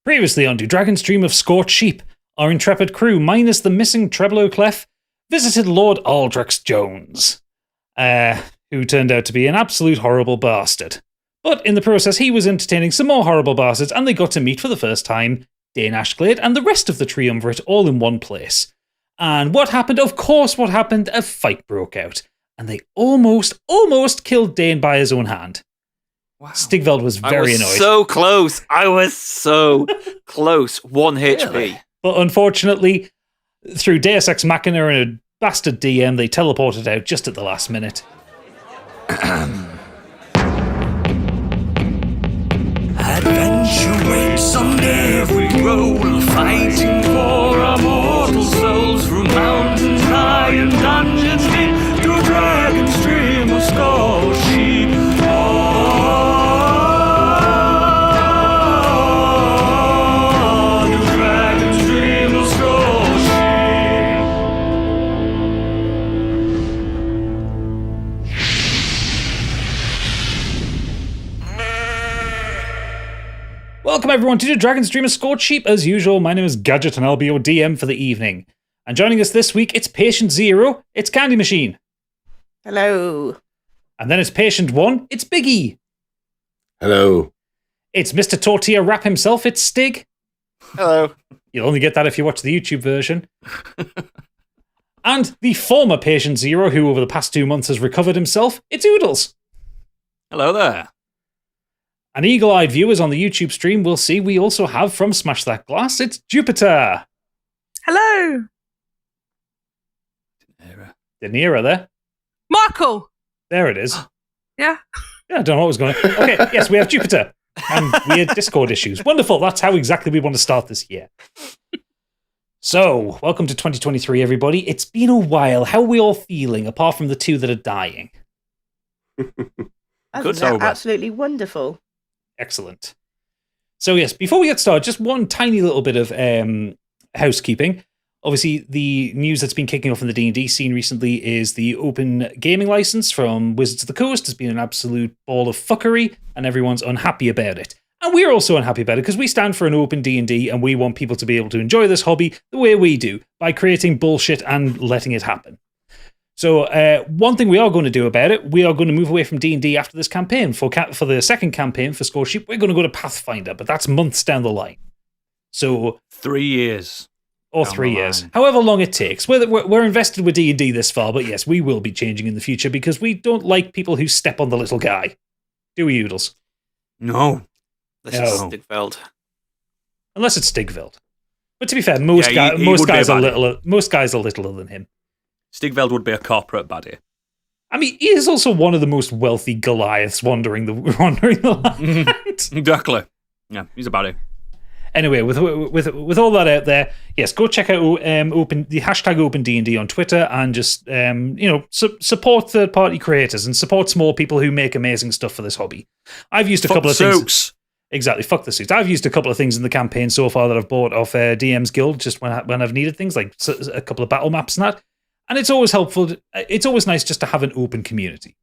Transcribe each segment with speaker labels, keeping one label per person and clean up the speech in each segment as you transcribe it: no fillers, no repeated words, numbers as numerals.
Speaker 1: Previously on Do Dragons Dream of Scorched Sheep, our intrepid crew, minus the missing treble O'Clef, visited Lord Aldrich Jones, who turned out to be an absolute horrible bastard. But in the process, he was entertaining some more horrible bastards, and they got to meet for the first time Dane Ashglade and the rest of the triumvirate all in one place. And what happened? Of course, what happened? A fight broke out, and they almost killed Dane by his own hand. Wow. Stigveld was very annoyed.
Speaker 2: So close. I was so close. 1 HP.
Speaker 1: Really? But unfortunately, through Deus Ex Machina and a bastard DM, they teleported out just at the last minute.
Speaker 3: Adventure waits on every roll, fighting for our mortal souls through mountains high and dungeons deep to Dragon's Dream of Scorched Sheep.
Speaker 1: Welcome everyone to the Dragon's Dream of Scorched Sheep. As usual, my name is Gadget and I'll be your DM for the evening. And joining us this week, it's Patient Zero, it's Candy Machine.
Speaker 4: Hello.
Speaker 1: And then it's Patient One, it's Biggie.
Speaker 5: Hello.
Speaker 1: It's Mr. Tortilla Wrap himself, it's Stig.
Speaker 2: Hello.
Speaker 1: You'll only get that if you watch the YouTube version. And the former Patient Zero, who over the past 2 months has recovered himself, it's Oodles.
Speaker 2: Hello there.
Speaker 1: And eagle-eyed viewers on the YouTube stream will see we also have from Smash That Glass, it's Jupiter.
Speaker 4: Hello.
Speaker 1: Didn't hear her there.
Speaker 4: Michael.
Speaker 1: There it is.
Speaker 4: Yeah.
Speaker 1: Yeah, I don't know what was going on. Okay, yes, we have Jupiter. And weird Discord issues. Wonderful, that's how exactly we want to start this year. So, welcome to 2023, everybody. It's been a while. How are we all feeling, apart from the two that are dying?
Speaker 4: Absolutely wonderful.
Speaker 1: Excellent. So yes, before we get started, just one tiny little bit of housekeeping. Obviously, the news that's been kicking off in the D&D scene recently is the open gaming license from Wizards of the Coast has been an absolute ball of fuckery, and everyone's unhappy about it. And we're also unhappy about it because we stand for an open D&D, and we want people to be able to enjoy this hobby the way we do, by creating bullshit and letting it happen. So one thing we are going to do about it, we are going to move away from D&D after this campaign. For the second campaign for Scorched Sheep, we're going to go to Pathfinder, but that's months down the line. So
Speaker 2: 3 years.
Speaker 1: Or 3 years. However long it takes. We're invested with D&D this far, but yes, we will be changing in the future because we don't like people who step on the little guy. Do we, Oodles?
Speaker 2: No.
Speaker 1: No.
Speaker 2: This is Stigveld.
Speaker 1: Unless it's Stigveld. But to be fair, most guys are littler than him.
Speaker 2: Stigveld would be a corporate baddie.
Speaker 1: I mean, he is also one of the most wealthy Goliaths wandering the land.
Speaker 2: Exactly. Yeah, he's a baddie.
Speaker 1: Anyway, with all that out there, yes, go check out the hashtag OpenD&D on Twitter and just support third-party creators and support small people who make amazing stuff for this hobby. I've used a couple of things. Exactly, fuck the suits. I've used a couple of things in the campaign so far that I've bought off DM's Guild just when I've needed things, like a couple of battle maps and that. And it's always helpful. It's always nice just to have an open community.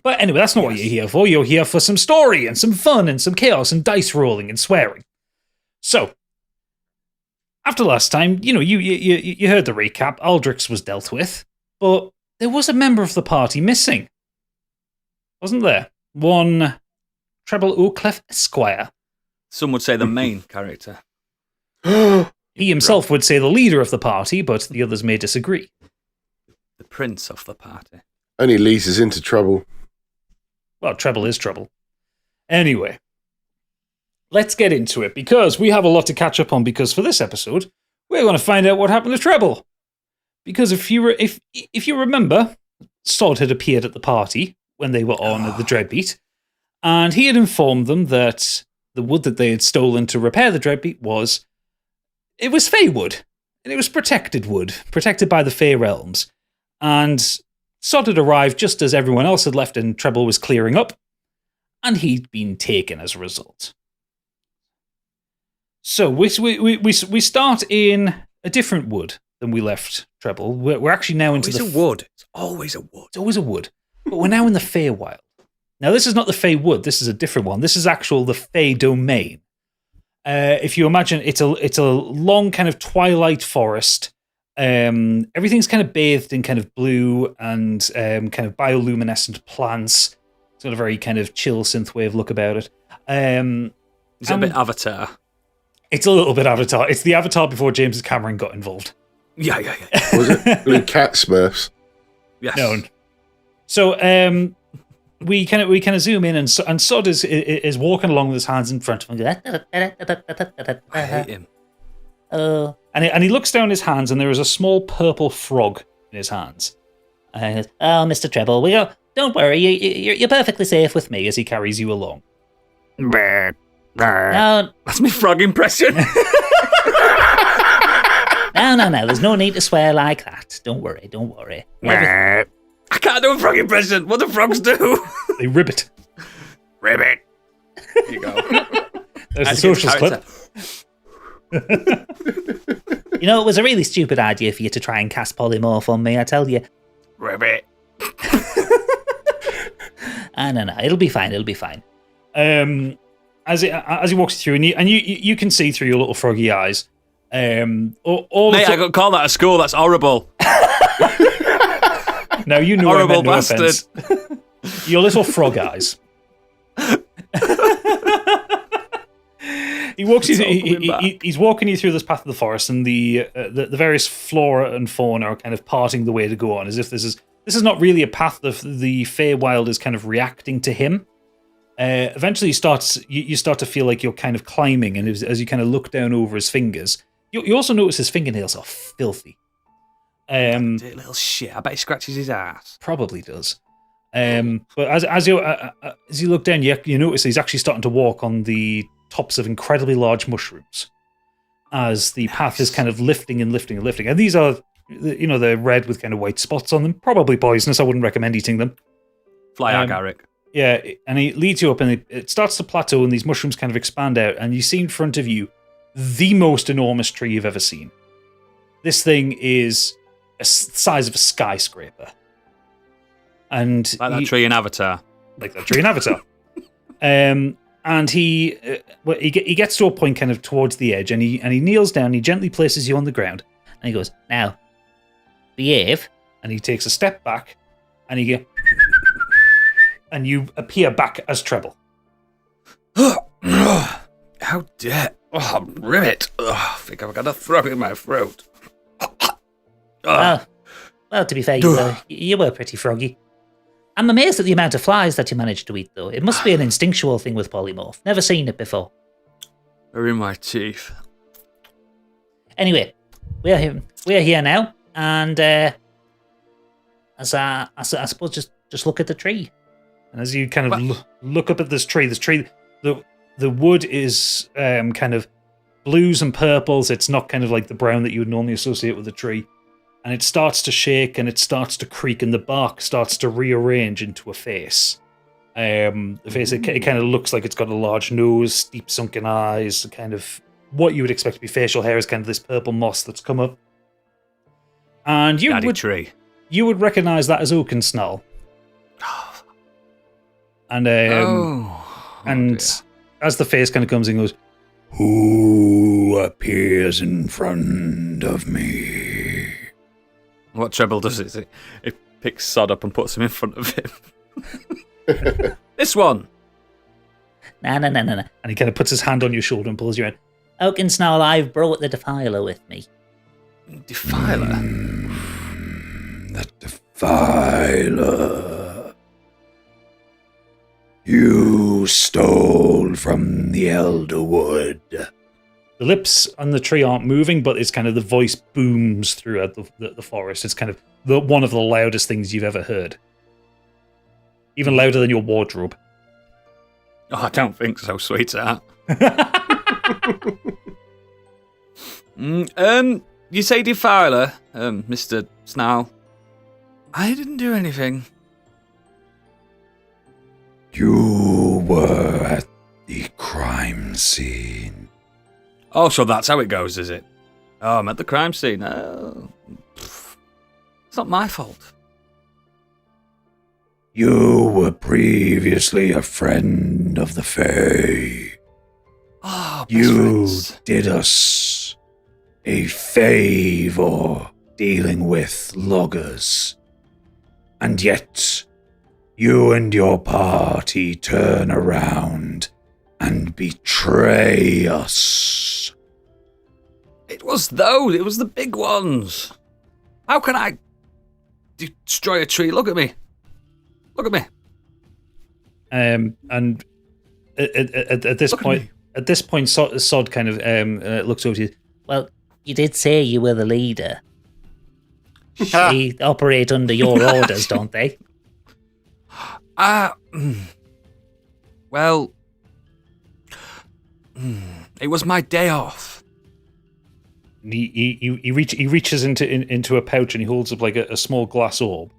Speaker 1: But anyway, that's not what you're here for. You're here for some story and some fun and some chaos and dice rolling and swearing. So, after last time, you heard the recap. Aldrich was dealt with, but there was a member of the party missing, wasn't there? One Treble O'Clef Esquire.
Speaker 2: Some would say the main character.
Speaker 1: He himself would say the leader of the party, but the others may disagree.
Speaker 2: The prince of the party.
Speaker 5: Only leads us into trouble.
Speaker 1: Well, trouble is trouble. Anyway, let's get into it, because we have a lot to catch up on, because for this episode, we're going to find out what happened to Treble. Because if you remember, Sod had appeared at the party when they were on the Dreadbeat, and he had informed them that the wood that they had stolen to repair the Dreadbeat was Fey wood, and it was protected wood, protected by the Fey realms. And Sod had arrived just as everyone else had left and Treble was clearing up, and he'd been taken as a result. So we start in a different wood than we left Treble. We're actually now into
Speaker 2: the wood. It's always a wood.
Speaker 1: It's always a wood. But we're now in the Feywild. Now, this is not the Fey wood. This is a different one. This is the Fey domain. If you imagine, it's a long kind of twilight forest. Everything's kind of bathed in kind of blue and kind of bioluminescent plants. It's got a very kind of chill synthwave look about it.
Speaker 6: Is it a bit Avatar?
Speaker 1: It's a little bit Avatar. It's the Avatar before James Cameron got involved.
Speaker 6: Yeah.
Speaker 5: Was it Blue Cat Smurfs?
Speaker 6: Yes.
Speaker 1: No. So we kind of zoom in, and Sod is walking along with his hands in front of him.
Speaker 6: I hate him.
Speaker 1: And he looks down his hands, and there is a small purple frog in his hands. And he goes, "Oh, Mr. Treble, don't worry, you're perfectly safe with me," as he carries you along. No,
Speaker 6: That's my frog impression.
Speaker 1: no, there's no need to swear like that. Don't worry.
Speaker 6: I can't do a frog impression. What do frogs do?
Speaker 1: They ribbit.
Speaker 6: Ribbit. There you go.
Speaker 1: There's the social clip. It was a really stupid idea for you to try and cast polymorph on me, I tell you.
Speaker 6: Ribbit.
Speaker 1: No, it'll be fine. As he walks through, and you can see through your little froggy eyes.
Speaker 6: Mate, I got called that at school. That's horrible.
Speaker 1: Now you know
Speaker 6: horrible
Speaker 1: I meant no
Speaker 6: bastard.
Speaker 1: Offense. Your little frog eyes. He walks you. He's walking you through this path of the forest, and the various flora and fauna are kind of parting the way to go on, as if this is not really a path. The Feywild is kind of reacting to him. Eventually, you start to feel like you're kind of climbing, and as you kind of look down over his fingers, you also notice his fingernails are filthy.
Speaker 6: Dirty little shit. I bet he scratches his ass.
Speaker 1: Probably does. But as you look down, you notice he's actually starting to walk on the tops of incredibly large mushrooms as the path is kind of lifting and lifting and lifting. And these are, they're red with kind of white spots on them. Probably poisonous. I wouldn't recommend eating them.
Speaker 6: Fly agaric.
Speaker 1: Yeah, and he leads you up, and it starts to plateau, and these mushrooms kind of expand out, and you see in front of you the most enormous tree you've ever seen. This thing is the size of a skyscraper. And
Speaker 6: Like that tree in Avatar.
Speaker 1: And he gets to a point kind of towards the edge, and he kneels down, he gently places you on the ground, and he goes, "Now, behave." And he takes a step back, and and you appear back as Treble.
Speaker 6: How dare... Oh, ribbit. I think I've got a frog in my throat.
Speaker 1: Well, to be fair, you were pretty froggy. I'm amazed at the amount of flies that you managed to eat, though. It must be an instinctual thing with polymorph. Never seen it before.
Speaker 6: They're in my teeth.
Speaker 1: Anyway, we're here now, and I suppose just look at the tree. And as you kind of look up at this tree, the wood is kind of blues and purples. It's not kind of like the brown that you would normally associate with a tree. And it starts to shake, and it starts to creak, and the bark starts to rearrange into a face. The face, it kind of looks like it's got a large nose, deep sunken eyes, kind of what you would expect to be facial hair is kind of this purple moss that's come up. And you would recognize that as Oakensnarl. And as the face kind of comes in, goes, "Who appears in front of me?"
Speaker 6: What Treble does is it picks Sod up and puts him in front of him. This one.
Speaker 1: No. And he kind of puts his hand on your shoulder and pulls you in. "Oakensnarl, I've brought the Defiler with me."
Speaker 6: Defiler?
Speaker 5: The Defiler. You stole from the Elderwood.
Speaker 1: The lips on the tree aren't moving, but it's kind of the voice booms throughout the forest. It's kind of one of the loudest things you've ever heard. Even louder than your wardrobe.
Speaker 6: Oh, I don't think so, sweetheart. You say Defiler, Mr. Snarl. I didn't do anything.
Speaker 5: You were at the crime scene.
Speaker 6: Oh, so that's how it goes, is it? Oh, I'm at the crime scene. Oh, it's not my fault.
Speaker 5: You were previously a friend of the Fae.
Speaker 6: Oh, best
Speaker 5: You
Speaker 6: friends.
Speaker 5: did us a favor dealing with loggers. And yet, you and your party turn around and betray us.
Speaker 6: It was those. It was the big ones. How can I destroy a tree? Look at me. Look at me.
Speaker 1: And at this point, Sod kind of looks over to you.
Speaker 7: Well, you did say you were the leader. They operate under your orders, don't they?
Speaker 6: Well, it was my day off.
Speaker 1: He reaches into a pouch and he holds up like a small glass orb,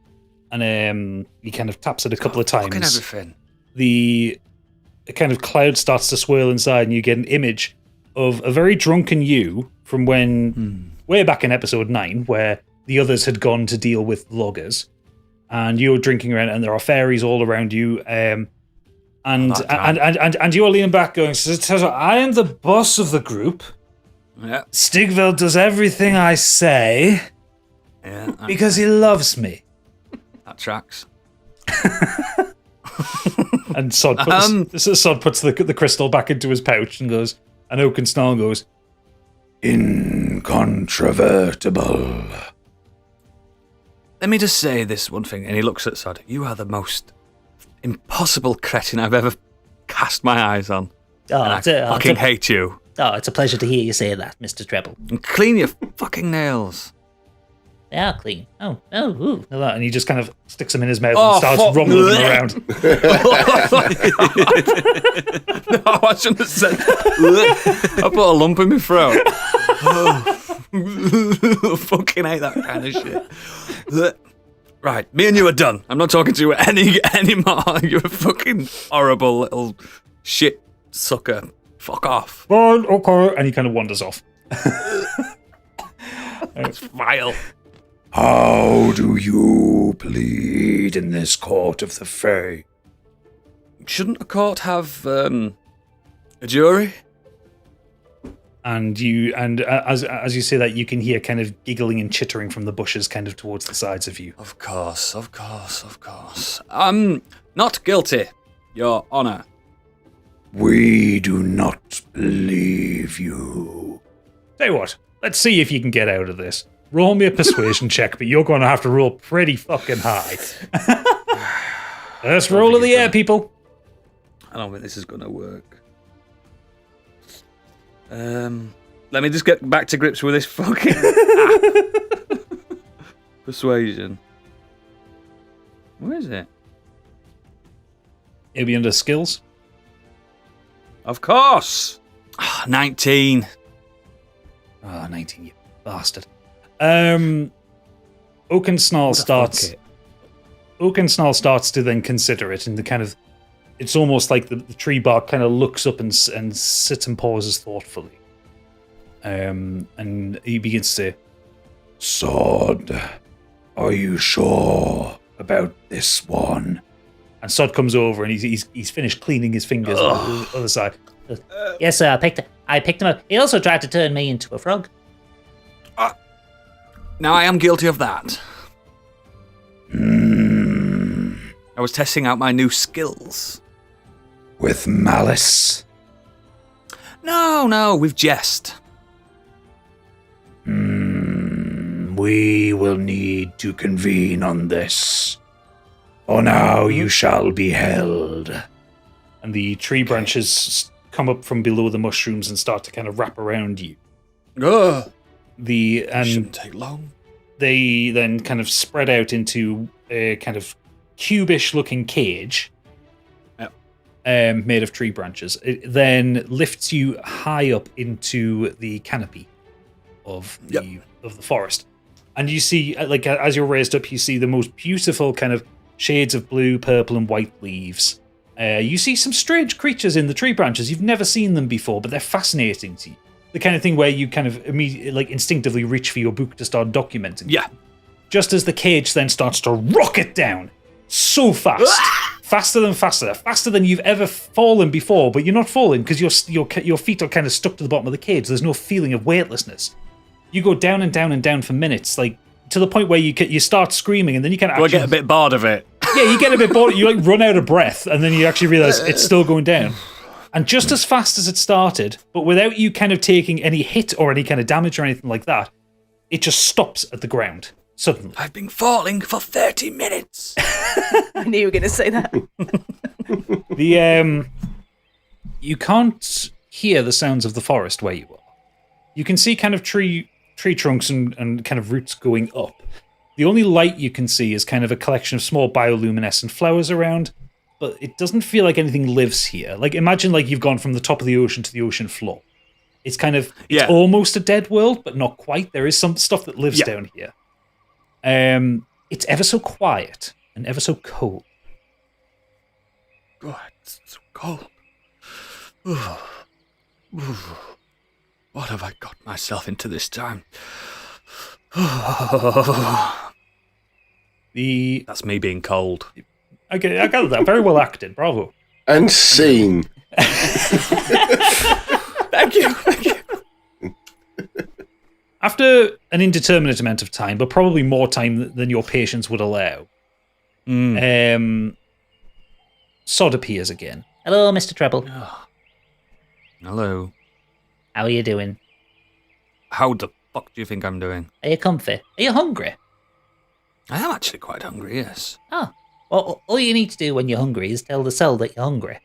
Speaker 1: and he kind of taps it a couple of times.
Speaker 6: Fucking everything.
Speaker 1: The kind of cloud starts to swirl inside, and you get an image of a very drunken you from when way back in episode 9, where the others had gone to deal with loggers, and you're drinking around, and there are fairies all around you, and you're leaning back, going, "I am the boss of the group.
Speaker 6: Yeah.
Speaker 1: Stigveld does everything I say because he loves me."
Speaker 6: That tracks.
Speaker 1: And Sod puts the crystal back into his pouch and goes, and Oakensnarl goes,
Speaker 5: Incontrovertible.
Speaker 6: Let me just say this one thing, and he looks at Sod. You are the most impossible cretin I've ever cast my eyes on. I fucking hate you.
Speaker 7: Oh, it's a pleasure to hear you say that, Mr. Treble.
Speaker 6: And clean your fucking nails.
Speaker 7: They are clean. Oh, ooh.
Speaker 1: and he just kind of sticks them in his mouth and starts rumbling them around.
Speaker 6: No, I shouldn't have said. I put a lump in my throat. Fucking hate that kind of shit. Right, me and you are done. I'm not talking to you anymore. You're a fucking horrible little shit sucker. Fuck off.
Speaker 1: Fine, okay. And he kind of wanders off.
Speaker 6: It's vile.
Speaker 5: How do you plead in this court of the Fae?
Speaker 6: Shouldn't a court have a jury?
Speaker 1: And as you say that, you can hear kind of giggling and chittering from the bushes kind of towards the sides of you.
Speaker 6: Of course. I'm not guilty, Your Honor.
Speaker 5: We do not believe you.
Speaker 1: Tell you what, let's see if you can get out of this. Roll me a persuasion check, but you're going to have to roll pretty fucking high. Let's roll in the air, people.
Speaker 6: I don't think this is going to work. Let me just get back to grips with this fucking persuasion. Where is it?
Speaker 1: It'll be under skills.
Speaker 6: Of course. 19.
Speaker 1: Oh, 19, you bastard. Oakensnarl starts to then consider it, and the kind of, it's almost like the tree bark kind of looks up and sits and pauses thoughtfully. And he begins to say,
Speaker 5: Sod, are you sure about this one?
Speaker 1: and Sod comes over and he's finished cleaning his fingers on the other side.
Speaker 7: Yes, sir, I picked him up. He also tried to turn me into a frog.
Speaker 6: Now I am guilty of that. I was testing out my new skills.
Speaker 5: With malice?
Speaker 6: No, with jest.
Speaker 5: We will need to convene on this. For now you shall be held.
Speaker 1: And the tree branches come up from below the mushrooms and start to kind of wrap around you.
Speaker 6: Ugh.
Speaker 1: Shouldn't
Speaker 6: take long.
Speaker 1: They then kind of spread out into a kind of cubish looking cage made of tree branches. It then lifts you high up into the canopy of the forest. And you see, like, as you're raised up, you see the most beautiful kind of shades of blue, purple, and white leaves. You see some strange creatures in the tree branches. You've never seen them before, but they're fascinating to you. The kind of thing where you kind of immediately, like, instinctively reach for your book to start documenting.
Speaker 6: Yeah.
Speaker 1: Just as the cage then starts to rocket down so fast faster than you've ever fallen before, but you're not falling because your feet are kind of stuck to the bottom of the cage. There's no feeling of weightlessness. You go down and down and down for minutes, like to the point where you start screaming, and then you kind of
Speaker 6: I get a bit bored of it.
Speaker 1: Yeah, you get a bit bored. You like run out of breath, and then you actually realize it's still going down. And just as fast as it started, but without you kind of taking any hit or any kind of damage or anything like that, it just stops at the ground suddenly.
Speaker 6: I've been falling for 30 minutes.
Speaker 4: I knew you were going to say that.
Speaker 1: You can't hear the sounds of the forest where you are. You can see kind of tree trunks and kind of roots going up. The only light you can see is kind of a collection of small bioluminescent flowers around, but it doesn't feel like anything lives here. Like, imagine like you've gone from the top of the ocean to the ocean floor. It's kind of, it's almost a dead world, but not quite. There is some stuff that lives down here. It's ever so quiet and ever so cold.
Speaker 6: God, it's so cold. What have I got myself into this time? That's me being cold.
Speaker 1: Okay, I got that. Very well acted. Bravo.
Speaker 8: And scene.
Speaker 6: Thank you.
Speaker 1: After an indeterminate amount of time, but probably more time than your patience would allow, Sod appears again.
Speaker 7: Hello, Mr. Treble.
Speaker 6: Hello.
Speaker 7: How are you doing?
Speaker 6: How the fuck do you think I'm doing?
Speaker 7: Are you comfy? Are you hungry?
Speaker 6: I am actually quite hungry, yes.
Speaker 7: Oh. Well, all you need to do when you're hungry is tell the cell that you're hungry.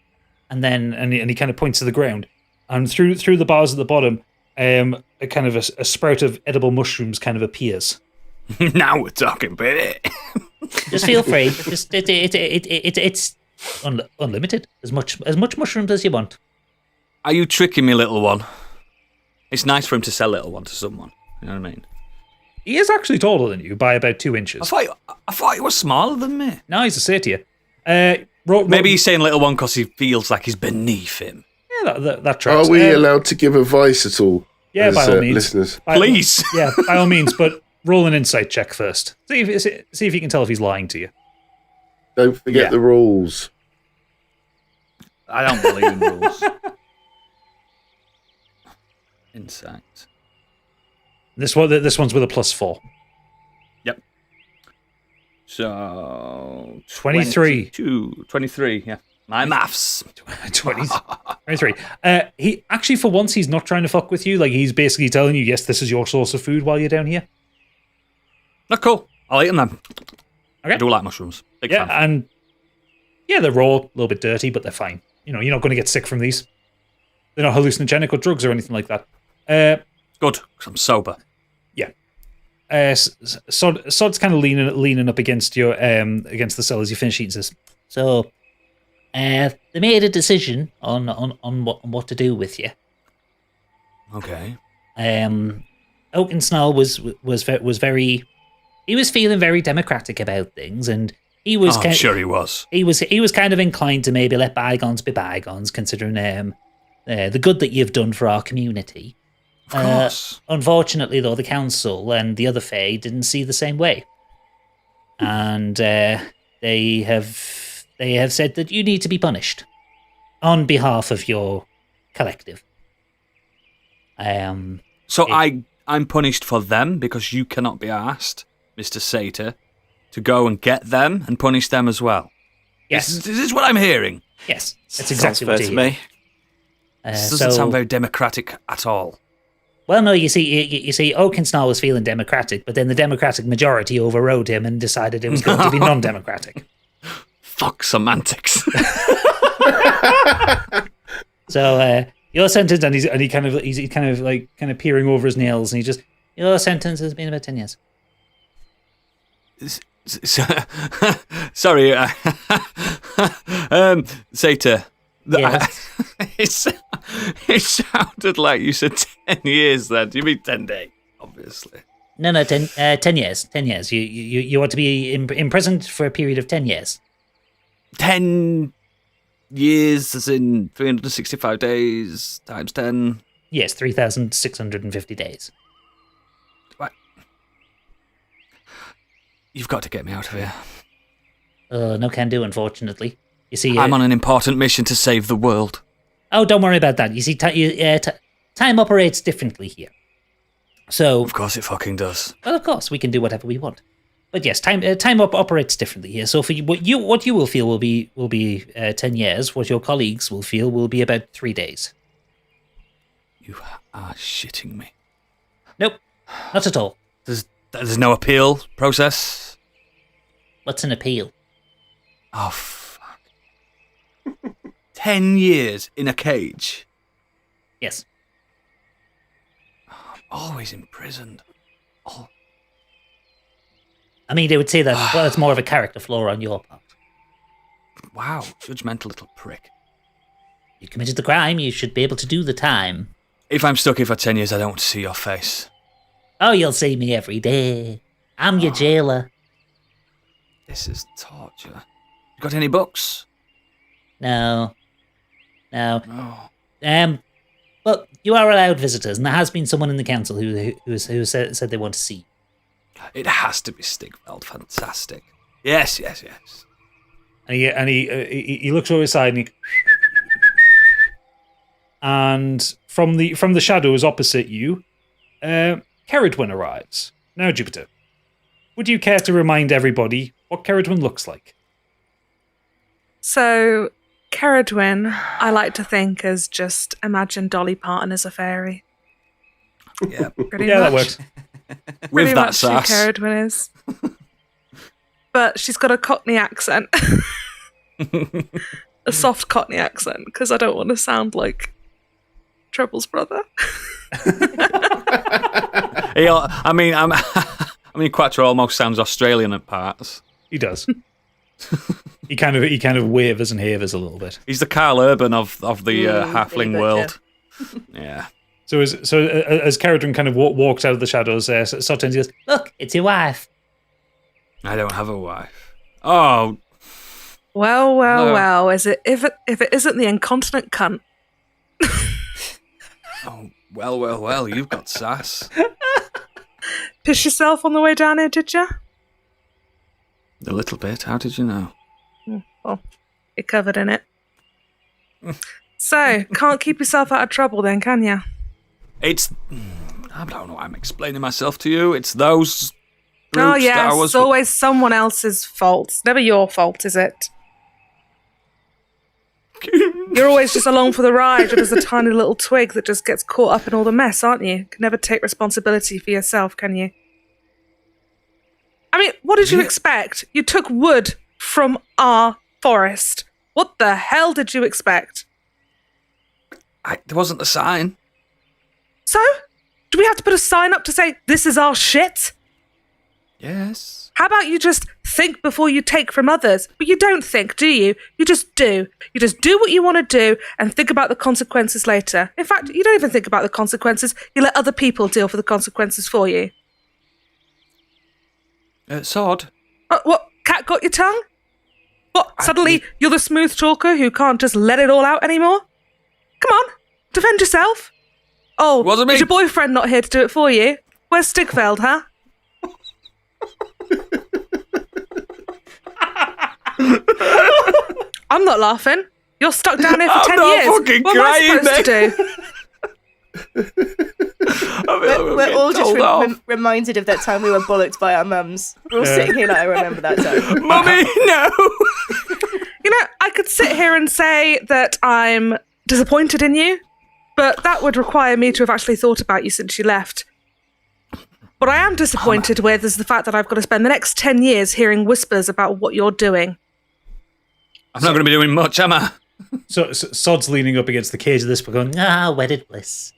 Speaker 1: And then, and he kind of points to the ground. And through the bars at the bottom, a kind of a sprout of edible mushrooms kind of appears.
Speaker 6: Now we're talking, baby.
Speaker 7: Just feel free. Just it's unlimited. As much mushrooms as you want.
Speaker 6: Are you tricking me, little one? It's nice for him to sell little one to someone. You know what I mean?
Speaker 1: He is actually taller than you by about 2 inches.
Speaker 6: I thought he was smaller than me.
Speaker 1: No, he's a satyr.
Speaker 6: Maybe he's saying little one because he feels like he's beneath him.
Speaker 1: Yeah, that tracks.
Speaker 8: Are we allowed to give advice at all?
Speaker 1: Yeah, by all means.
Speaker 8: Listeners.
Speaker 6: Please.
Speaker 1: Yeah, by all means, but roll an insight check first. See if you can tell if he's lying to you.
Speaker 8: Don't forget the rules.
Speaker 6: I don't believe in rules. Insight.
Speaker 1: This one's with a +4.
Speaker 6: Yep. So
Speaker 1: 23.
Speaker 6: 23, yeah. My maths.
Speaker 1: 23. He actually, for once, he's not trying to fuck with you. Like, he's basically telling you, yes, this is your source of food while you're down here.
Speaker 6: Not cool. I'll eat them then.
Speaker 1: Okay.
Speaker 6: I do like mushrooms. Big fan.
Speaker 1: And they're raw, a little bit dirty, but they're fine. You know, you're not going to get sick from these. They're not hallucinogenic or drugs or anything like that.
Speaker 6: Good, because I'm sober.
Speaker 1: Yeah. Sod's kind of leaning up against your against the cell as you finish eating this.
Speaker 7: So, they made a decision on what to do with you.
Speaker 6: Okay.
Speaker 7: Oakensnall was very. He was feeling very democratic about things, and he was.
Speaker 6: I'm sure he was.
Speaker 7: He was kind of inclined to maybe let bygones be bygones, considering the good that you've done for our community.
Speaker 6: Of course.
Speaker 7: Unfortunately, though, the council and the other Fae didn't see the same way, and they have said that you need to be punished on behalf of your collective.
Speaker 6: So I'm punished for them because you cannot be asked, Mr. Satyr, to go and get them and punish them as well.
Speaker 7: Yes.
Speaker 6: Is this what I'm hearing?
Speaker 7: Yes, that's
Speaker 2: Sounds
Speaker 7: exactly
Speaker 2: fair
Speaker 7: what
Speaker 2: to
Speaker 7: he
Speaker 2: me.
Speaker 6: This doesn't sound very democratic at all.
Speaker 7: Well, no, you see, Oakensnall was feeling democratic, but then the Democratic majority overrode him and decided it was going to be non-democratic.
Speaker 6: Fuck semantics.
Speaker 7: So,
Speaker 1: Your sentence, and he's kind of peering over his nails, and he just,
Speaker 7: your sentence has been about 10 years.
Speaker 6: Sorry, Satyr.
Speaker 7: Yes.
Speaker 6: It sounded like you said 10 years then. You mean 10 days, obviously.
Speaker 7: No, 10 years. 10 years. You want to be imprisoned for a period of 10 years.
Speaker 6: 10 years as in 365 days times 10?
Speaker 7: Yes, 3,650 days.
Speaker 6: Right. You've got to get me out of here.
Speaker 7: No can do, unfortunately. You see,
Speaker 6: I'm on an important mission to save the world.
Speaker 7: Oh, don't worry about that. You see, time operates differently here. So,
Speaker 6: Of course it fucking does.
Speaker 7: well, of course, we can do whatever we want. But yes, time operates differently here. So for you, what you will feel will be 10 years. What your colleagues will feel will be about 3 days.
Speaker 6: You are shitting me.
Speaker 7: Nope, not at all.
Speaker 6: There's no appeal process?
Speaker 7: What's an appeal?
Speaker 6: Oh, fuck. 10 years in a cage.
Speaker 7: Yes.
Speaker 6: Always imprisoned. Oh.
Speaker 7: I mean, they would say that well, it's more of a character flaw on your part.
Speaker 6: Wow, judgmental little prick.
Speaker 7: You committed the crime, you should be able to do the time.
Speaker 6: If I'm stuck here for 10 years, I don't want to see your face.
Speaker 7: Oh, you'll see me every day. I'm your jailer.
Speaker 6: This is torture. You got any books?
Speaker 7: No.
Speaker 6: No.
Speaker 7: But you are allowed visitors, and there has been someone in the council who said they want to see you.
Speaker 6: It has to be Stigveld. Fantastic. Yes.
Speaker 1: And he looks over his side and from the shadows opposite you, Ceridwen arrives. Now, Jupiter, would you care to remind everybody what Ceridwen looks like?
Speaker 4: So, Ceridwen, I like to think as just imagine Dolly Parton as a fairy.
Speaker 6: Yeah.
Speaker 4: Pretty
Speaker 1: Yeah, that
Speaker 4: much.
Speaker 1: works.
Speaker 6: With
Speaker 4: Pretty
Speaker 6: that
Speaker 4: much who
Speaker 6: sass.
Speaker 4: Ceridwen is. But she's got a Cockney accent. A soft Cockney accent, because I don't want to sound like Treble's brother.
Speaker 6: I mean, Quattro almost sounds Australian at parts.
Speaker 1: He does. he kind of wavers and havers a little bit.
Speaker 6: He's the Carl Urban of the halfling
Speaker 4: Billy
Speaker 6: world. Yeah.
Speaker 1: So as Ceridwen kind of walks out of the shadows, Sod turns and goes,
Speaker 7: Look, it's your wife.
Speaker 6: I don't have a wife. Oh,
Speaker 4: Well, is it if it isn't the incontinent cunt?
Speaker 6: well, you've got sass.
Speaker 4: Piss yourself on the way down here, did you?
Speaker 6: A little bit. How did you know?
Speaker 4: Well, you're covered in it. So, can't keep yourself out of trouble then, can you?
Speaker 6: It's... I don't know why I'm explaining myself to you. It's those...
Speaker 4: Oh,
Speaker 6: brutes that
Speaker 4: yes,
Speaker 6: I was...
Speaker 4: it's always someone else's fault. It's never your fault, is it? You're always just along for the ride, but as a tiny little twig that just gets caught up in all the mess, aren't you? Can never take responsibility for yourself, can you? I mean, what did you expect? You took wood from our forest. What the hell did you expect?
Speaker 6: There wasn't a sign.
Speaker 4: So? Do we have to put a sign up to say, this is our shit?
Speaker 6: Yes.
Speaker 4: How about you just think before you take from others? But you don't think, do you? You just do. You just do what you want to do and think about the consequences later. In fact, you don't even think about the consequences. You let other people deal for the consequences for you.
Speaker 6: Sod.
Speaker 4: What? Cat got your tongue? What? Suddenly you're the smooth talker who can't just let it all out anymore? Come on, defend yourself. Oh,
Speaker 6: Wasn't me.
Speaker 4: is your boyfriend not here to do it for you? Where's Stigveld, huh? I'm not laughing. You're stuck down here for 10
Speaker 6: not
Speaker 4: years.
Speaker 6: fucking
Speaker 4: What am I
Speaker 6: crying,
Speaker 4: supposed to do?
Speaker 9: We're all just reminded of that time we were bollocked by our mums. We're all sitting here like, I remember that time.
Speaker 6: Mummy, no!
Speaker 4: You know, I could sit here and say that I'm disappointed in you, but that would require me to have actually thought about you since you left. What I am disappointed with is the fact that I've got to spend the next 10 years hearing whispers about what you're doing.
Speaker 6: I'm not going to be doing much, am I?
Speaker 1: So Sod's leaning up against the cage of this book going,
Speaker 7: Wedded bliss.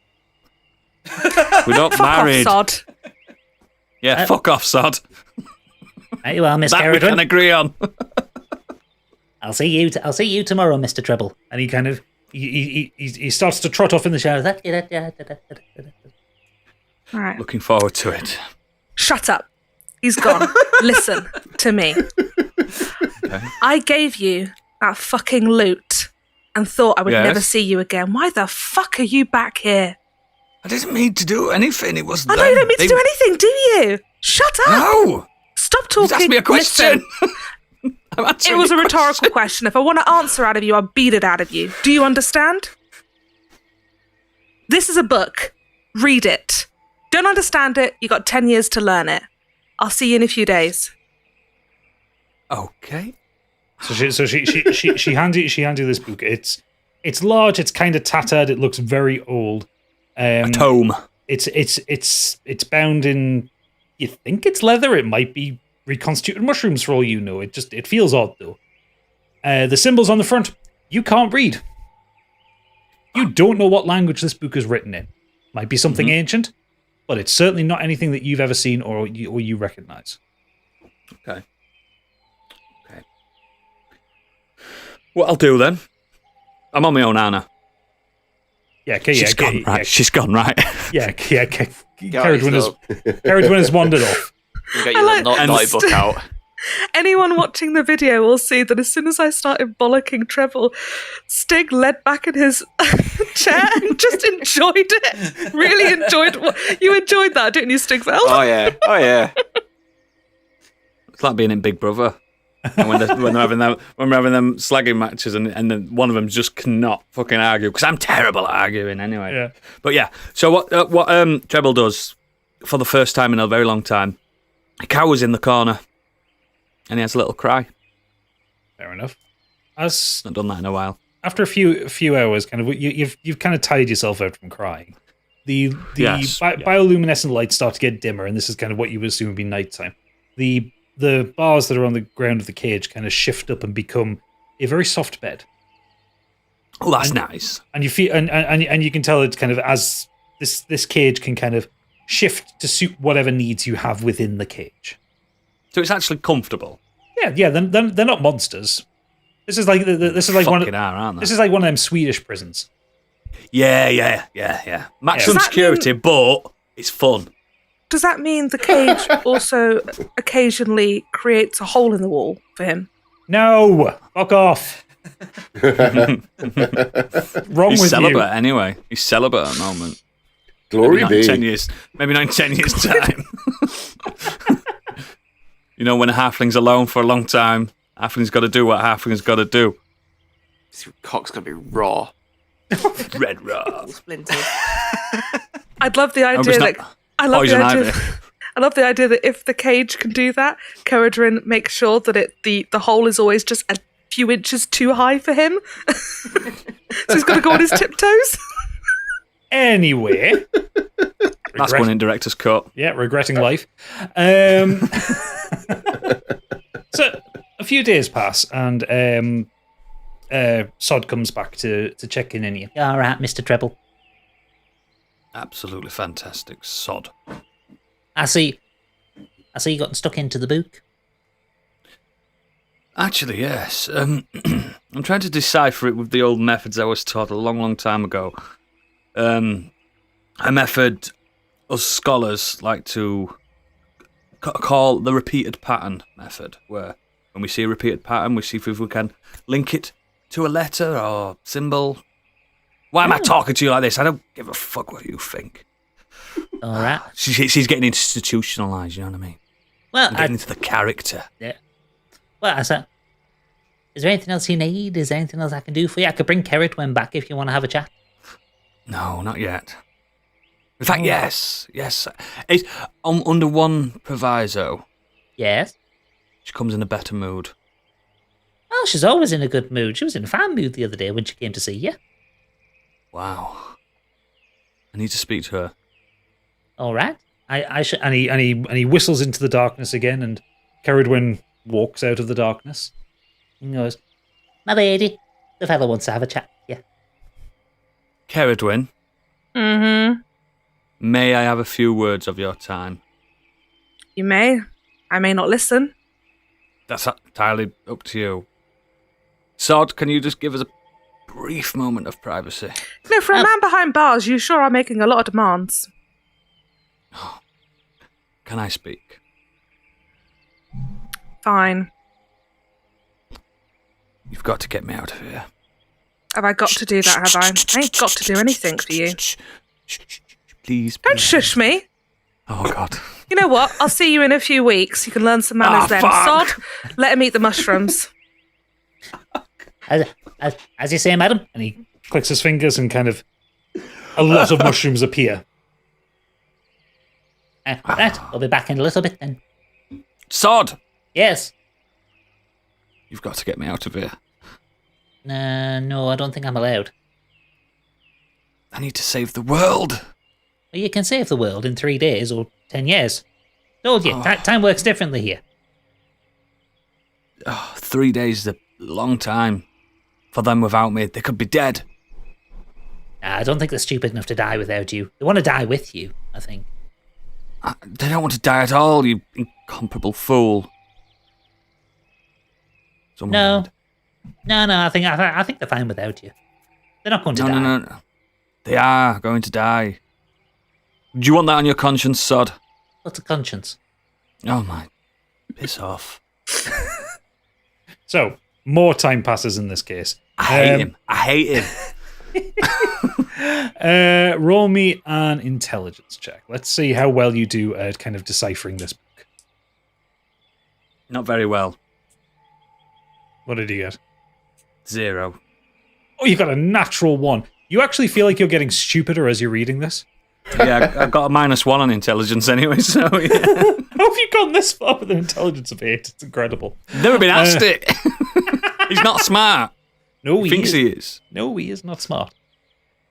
Speaker 6: We're not
Speaker 4: Fuck
Speaker 6: married.
Speaker 4: off, sod.
Speaker 6: Yeah, fuck off, Sod.
Speaker 7: Right you are, Miss
Speaker 6: That we can
Speaker 7: Ceridwen.
Speaker 6: agree on.
Speaker 7: I'll see you tomorrow, Mr. Treble.
Speaker 1: and he kind of, he starts to trot off in the shadows.
Speaker 4: All right.
Speaker 6: Looking forward to it.
Speaker 4: Shut up. He's gone. Listen to me.
Speaker 6: Okay.
Speaker 4: I gave you that fucking loot and thought I would
Speaker 6: Yes.
Speaker 4: never see you again. Why the fuck are you back here?
Speaker 6: I didn't mean to do anything. It was
Speaker 4: I know you don't mean to do anything, do you? Shut up.
Speaker 6: No!
Speaker 4: Stop
Speaker 6: Just
Speaker 4: talking.
Speaker 6: ask me a question.
Speaker 4: Listen. It was a rhetorical question. If I want to answer out of you, I'll beat it out of you. Do you understand? This is a book. Read it. Don't understand it? You got 10 years to learn it. I'll see you in a few days.
Speaker 6: Okay.
Speaker 1: So she hands you this book. It's large. It's kind of tattered. It looks very old.
Speaker 6: A tome.
Speaker 1: It's bound in. You think it's leather? It might be reconstituted mushrooms for all you know. It feels odd though. The symbols on the front you can't read. You don't know what language this book is written in. Might be something ancient, but it's certainly not anything that you've ever seen or you recognize.
Speaker 6: Okay. What I'll do then? I'm on my own, Anna.
Speaker 1: Yeah, okay,
Speaker 6: She's gone, right? She's gone, right?
Speaker 1: Yeah. Caradwin has wandered off.
Speaker 2: You got your naughty book out.
Speaker 4: Anyone watching the video will see that as soon as I started bollocking Treble, Stig led back in his chair and just enjoyed it. Really enjoyed you enjoyed that, didn't you, Stigveld?
Speaker 2: Oh yeah.
Speaker 6: It's like being in Big Brother. And when we're having them slagging matches, and then one of them just cannot fucking argue because I'm terrible at arguing anyway.
Speaker 1: Yeah.
Speaker 6: But yeah, so what Treble does for the first time in a very long time, he cowers in the corner, and he has a little cry.
Speaker 1: Fair enough.
Speaker 6: Not done that in a while.
Speaker 1: After a few hours, kind of you've kind of tired yourself out from crying. The bioluminescent lights start to get dimmer, and this is kind of what you would assume would be nighttime. The bars that are on the ground of the cage kind of shift up and become a very soft bed.
Speaker 6: Oh, that's nice.
Speaker 1: And you feel, and you can tell it's kind of as this cage can kind of shift to suit whatever needs you have within the cage.
Speaker 6: So it's actually comfortable.
Speaker 1: Yeah. They're not monsters. This is like one of them Swedish prisons.
Speaker 6: Yeah. Maximum security, but it's fun.
Speaker 4: Does that mean the cage also occasionally creates a hole in the wall for him?
Speaker 1: No! Fuck off! Wrong
Speaker 6: He's
Speaker 1: with
Speaker 6: celibate
Speaker 1: you.
Speaker 6: Anyway. He's celibate at the moment.
Speaker 8: Glory be.
Speaker 6: Maybe not in 10 years' time. You know, when a halfling's alone for a long time, halfling's got to do what halfling's got to do.
Speaker 2: This cock's going to be raw.
Speaker 6: Red raw.
Speaker 9: Splinters.
Speaker 4: I'd love the idea that... I love the idea that if the cage can do that, Caradwin makes sure that the hole is always just a few inches too high for him. So he's got to go on his tiptoes.
Speaker 1: Anyway.
Speaker 6: That's one in director's cut.
Speaker 1: Yeah, regretting life. So a few days pass and Sod comes back to check in on you.
Speaker 7: All right, Mr. Treble.
Speaker 6: Absolutely fantastic. Sod.
Speaker 7: I see you got stuck into the book.
Speaker 6: Actually, yes. I'm trying to decipher it with the old methods I was taught a long, long time ago. A method us scholars like to call the repeated pattern method, where when we see a repeated pattern, we see if we can link it to a letter or symbol. Why am I talking to you like this? I don't give a fuck what you think.
Speaker 7: All right.
Speaker 6: She's getting institutionalized, you know what I mean?
Speaker 7: Well,
Speaker 6: getting into the character.
Speaker 7: Yeah. Well, I said, is there anything else you need? Is there anything else I can do for you? I could bring Caradwin back if you want to have a chat.
Speaker 6: No, not yet. In fact, yes. It's under one proviso.
Speaker 7: Yes?
Speaker 6: She comes in a better mood.
Speaker 7: Well, she's always in a good mood. She was in a fine mood the other day when she came to see you.
Speaker 6: Wow. I need to speak to her.
Speaker 7: All right.
Speaker 1: And he whistles into the darkness again, and Caradwin walks out of the darkness.
Speaker 7: He goes, my lady, the fellow wants to have a chat. Yeah.
Speaker 6: Caradwin.
Speaker 4: Mm-hmm.
Speaker 6: May I have a few words of your time?
Speaker 4: You may. I may not listen.
Speaker 6: That's entirely up to you. Sod, can you just give us a brief moment of privacy?
Speaker 4: No, for a man behind bars, you sure are making a lot of demands.
Speaker 6: Can I speak?
Speaker 4: Fine.
Speaker 6: You've got to get me out of here.
Speaker 4: Have I got to do that, have I? I ain't got to do anything for you.
Speaker 6: Please.
Speaker 4: Don't shush me.
Speaker 6: Oh, God.
Speaker 4: You know what? I'll see you in a few weeks. You can learn some manners then.
Speaker 6: fuck.
Speaker 4: Sod, let him eat the mushrooms.
Speaker 7: As you say, madam.
Speaker 1: And he clicks his fingers and kind of a lot of mushrooms appear.
Speaker 7: Right, I'll be back in a little bit then.
Speaker 6: Sod!
Speaker 7: Yes.
Speaker 6: You've got to get me out of here.
Speaker 7: No, I don't think I'm allowed.
Speaker 6: I need to save the world.
Speaker 7: Well, you can save the world in 3 days or 10 years. Told you, time works differently here.
Speaker 6: 3 days is a long time. For them without me, they could be dead.
Speaker 7: I don't think they're stupid enough to die without you. They want to die with you, I think.
Speaker 6: They don't want to die at all, you incomparable fool.
Speaker 7: No, I think they're fine without you. They're not going to die.
Speaker 6: No. They are going to die. Do you want that on your conscience, Sod?
Speaker 7: What's a conscience?
Speaker 6: Oh my. Piss off.
Speaker 1: So, more time passes in this case.
Speaker 6: I hate him.
Speaker 1: Roll me an intelligence check. Let's see how well you do at kind of deciphering this book.
Speaker 6: Not very well.
Speaker 1: What did you get?
Speaker 6: 0.
Speaker 1: Oh, you got a natural 1. You actually feel like you're getting stupider as you're reading this?
Speaker 6: Yeah, I got a -1 on intelligence anyway, so yeah.
Speaker 1: How have you gone this far with an intelligence of 8? It's incredible.
Speaker 6: Never been asked it. He's not smart.
Speaker 1: No,
Speaker 6: he thinks he is.
Speaker 1: No, he is not smart.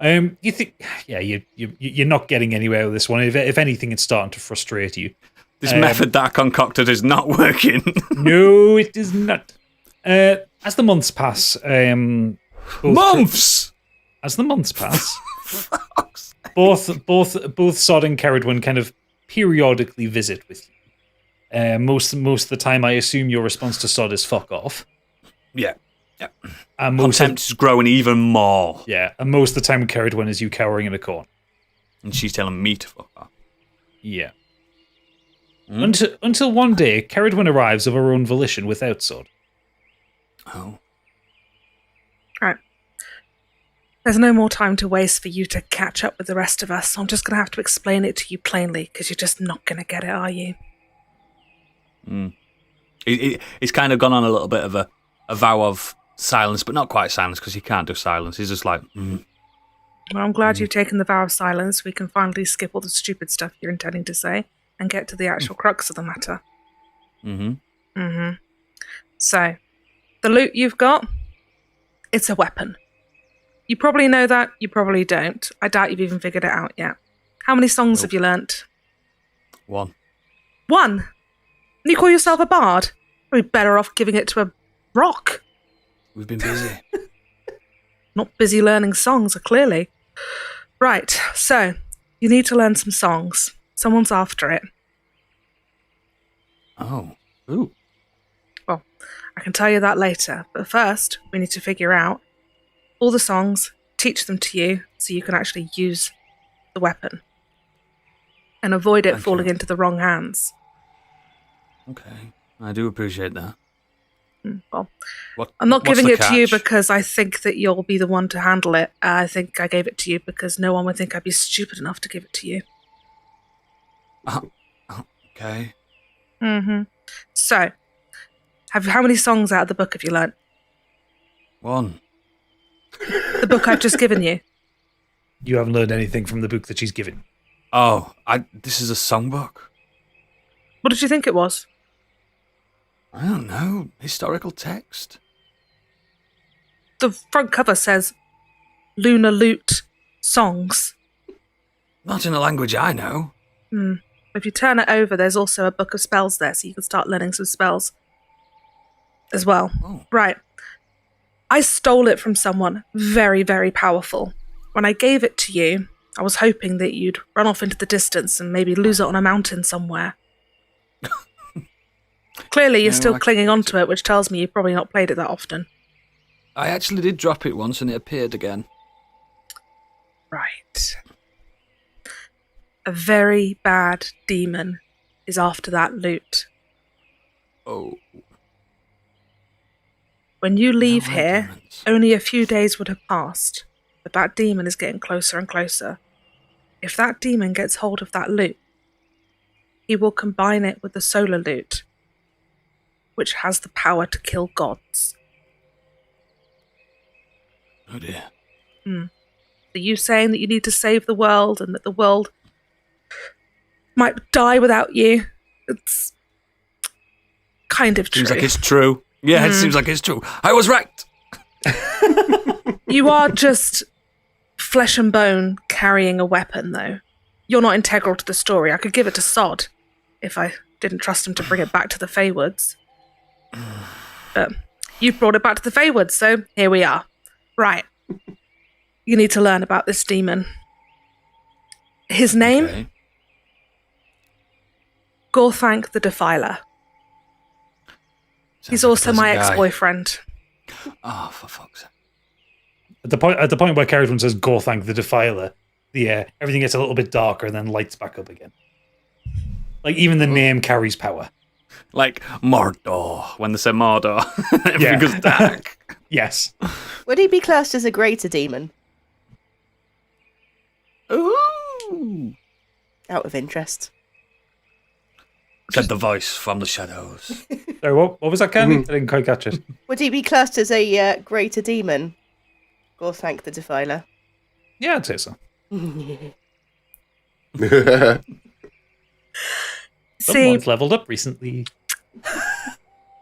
Speaker 1: You think? Yeah, you're not getting anywhere with this one. If anything, it's starting to frustrate you.
Speaker 6: This method that I concocted is not working.
Speaker 1: No, it is not. As the months pass,
Speaker 6: months.
Speaker 1: As the months pass, both Sod and Ceridwen kind of periodically visit with you. Most of the time, I assume your response to Sod is "fuck off."
Speaker 6: Yeah.
Speaker 1: And
Speaker 6: contempt is growing even more.
Speaker 1: Yeah, and most of the time, Ceridwen is you cowering in a corner,
Speaker 6: and she's telling me to fuck off.
Speaker 1: Yeah. Until one day, Ceridwen arrives of her own volition without Sod.
Speaker 6: Oh.
Speaker 4: Right. There's no more time to waste for you to catch up with the rest of us, so I'm just going to have to explain it to you plainly, because you're just not going to get it, are you?
Speaker 6: He's kind of gone on a little bit of a vow of silence, but not quite silence, because he can't do silence. He's just like,
Speaker 4: Well, I'm glad you've taken the vow of silence. We can finally skip all the stupid stuff you're intending to say and get to the actual crux of the matter. So, the loot you've got, it's a weapon. You probably know that, you probably don't. I doubt you've even figured it out yet. How many songs have you learnt?
Speaker 6: 1.
Speaker 4: 1? And you call yourself a bard? You'd be better off giving it to a rock.
Speaker 6: We've been busy.
Speaker 4: Not busy learning songs, clearly. Right, so, you need to learn some songs. Someone's after it.
Speaker 6: Oh. Ooh.
Speaker 4: Well, I can tell you that later, but first, we need to figure out all the songs, teach them to you, so you can actually use the weapon. And avoid it falling into the wrong hands.
Speaker 6: Okay, I do appreciate that.
Speaker 4: Well, I'm not
Speaker 6: what's
Speaker 4: giving
Speaker 6: the
Speaker 4: it to you
Speaker 6: catch?
Speaker 4: because I think that you'll be the one to handle it. I think I gave it to you because no one would think I'd be stupid enough to give it to you.
Speaker 6: Okay.
Speaker 4: So, how many songs out of the book have you learnt?
Speaker 6: 1.
Speaker 4: The book I've just given you.
Speaker 1: You haven't learned anything from the book that she's given.
Speaker 6: Oh, this is a songbook?
Speaker 4: What did you think it was?
Speaker 6: I don't know. Historical text?
Speaker 4: The front cover says Lunar Lute Songs.
Speaker 6: Not in a language I know.
Speaker 4: If you turn it over, there's also a book of spells there, so you can start learning some spells as well.
Speaker 6: Oh.
Speaker 4: Right. I stole it from someone very, very powerful. When I gave it to you, I was hoping that you'd run off into the distance and maybe lose it on a mountain somewhere. Clearly, you're still clinging onto it, which tells me you've probably not played it that often.
Speaker 6: I actually did drop it once and it appeared again.
Speaker 4: Right. A very bad demon is after that loot.
Speaker 6: Oh.
Speaker 4: When you leave
Speaker 6: No,
Speaker 4: here,
Speaker 6: demons.
Speaker 4: only a few days would have passed, but that demon is getting closer and closer. If that demon gets hold of that loot, he will combine it with the solar loot, which has the power to kill gods.
Speaker 6: Oh dear.
Speaker 4: Are you saying that you need to save the world and that the world might die without you? It's kind of true.
Speaker 6: Seems like it's true. Yeah, it seems like it's true. I was right.
Speaker 4: You are just flesh and bone carrying a weapon, though. You're not integral to the story. I could give it to Sod if I didn't trust him to bring it back to the Feywoods. But you brought it back to the Feywoods, so here we are. Right. You need to learn about this demon. His name?
Speaker 6: Okay.
Speaker 4: Gorthank the Defiler. He's
Speaker 6: Sounds like a
Speaker 4: also my
Speaker 6: pleasant guy.
Speaker 4: ex-boyfriend.
Speaker 6: Oh, for fuck's sake.
Speaker 1: At the point where Caradron says Gorthank the Defiler, everything gets a little bit darker and then lights back up again. Like even the name carries power.
Speaker 6: Like Mordor. When they say Mordor, everything goes dark.
Speaker 1: Yes.
Speaker 9: Would he be classed as a greater demon?
Speaker 6: Ooh.
Speaker 9: Out of interest.
Speaker 6: Said the voice from the shadows.
Speaker 1: Sorry, what was that, Candy? I didn't quite catch it.
Speaker 9: Would he be classed as a greater demon? Gorthank the Defiler.
Speaker 1: Yeah, I'd say so.
Speaker 4: See,
Speaker 1: Someone's leveled up recently.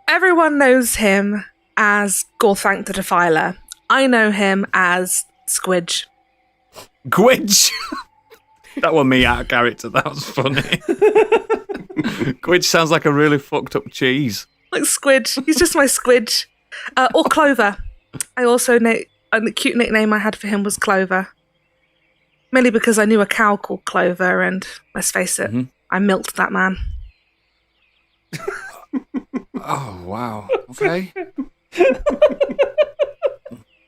Speaker 4: everyone knows him as Gorthank the Defiler. I know him as Squidge.
Speaker 6: Gwidge! That was me out of character. That was funny. Gwidge sounds like a really fucked up cheese.
Speaker 4: Like Squidge. He's just my Squidge. Or Clover. I also know a cute nickname I had for him was Clover. Mainly because I knew a cow called Clover, and let's face it, I milked that man.
Speaker 6: Oh, wow. Okay.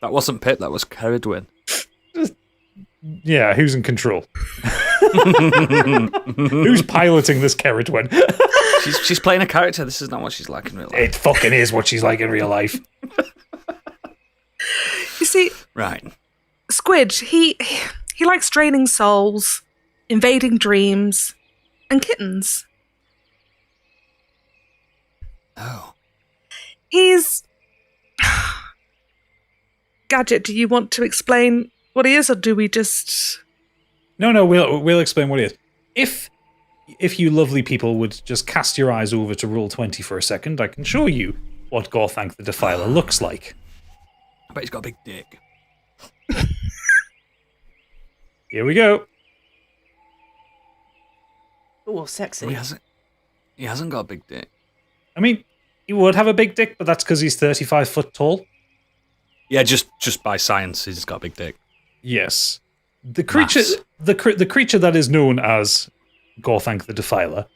Speaker 6: That wasn't Pip, that was Caradwin.
Speaker 1: Yeah, who's in control? Who's piloting this Caradwin?
Speaker 6: She's playing a character. This is not what she's like in real life.
Speaker 1: It fucking is what she's like in real life.
Speaker 4: You see,
Speaker 6: Right.
Speaker 4: Squidge, he likes draining souls, invading dreams, and kittens.
Speaker 6: Oh.
Speaker 4: He's... Gadget, do you want to explain what he is, or do we just...
Speaker 1: No, we'll explain what it is. If you lovely people would just cast your eyes over to Roll20 for a second, I can show you what Gorthank the Defiler looks like.
Speaker 6: I bet he's got a big dick.
Speaker 1: Here we go.
Speaker 9: Oh, sexy.
Speaker 6: He hasn't got a big dick.
Speaker 1: I mean, he would have a big dick, but that's because he's 35 foot tall.
Speaker 6: Yeah, just by science, he's got a big dick.
Speaker 1: Yes. The creature,
Speaker 6: Maths.
Speaker 1: the creature that is known as Gorthank the Defiler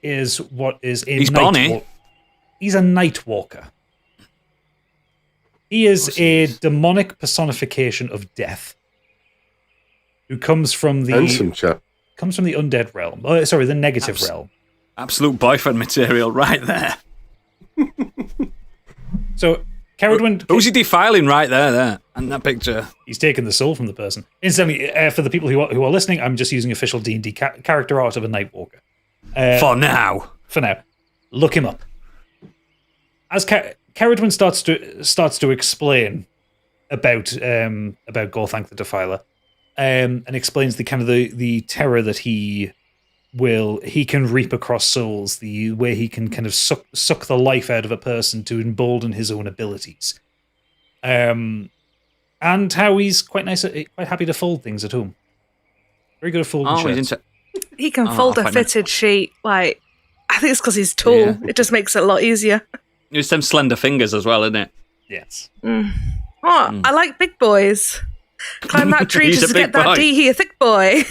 Speaker 1: is what is a
Speaker 6: He's Bonnie.
Speaker 1: He's a night walker. He is a demonic personification of death, who comes from the
Speaker 8: Handsome chap.
Speaker 1: undead realm. Oh, sorry, the negative realm.
Speaker 6: Absolute boyfriend material right there.
Speaker 1: So, Caradwin,
Speaker 6: Who's he defiling right there, and that picture?
Speaker 1: he's taken the soul from the person. Incidentally, for the people who are listening, I'm just using official D&D character art of a night walker.
Speaker 6: For now.
Speaker 1: For now, look him up. As Caradwin starts to explain about Gorthank the Defiler, and explains the kind of the terror that he can reap across souls, the way he can kind of suck the life out of a person to embolden his own abilities, and how he's quite happy to fold things at home. Very good at folding shirts.
Speaker 4: He can fold a fitted sheet. Like, I think it's because he's tall.
Speaker 6: Yeah.
Speaker 4: It just makes it a lot easier.
Speaker 6: It's them slender fingers as well, isn't it?
Speaker 1: Yes.
Speaker 4: I like big boys. Climb that tree
Speaker 6: He's
Speaker 4: just
Speaker 6: a
Speaker 4: to get
Speaker 6: big
Speaker 4: that
Speaker 6: boy.
Speaker 4: D here, thick boy.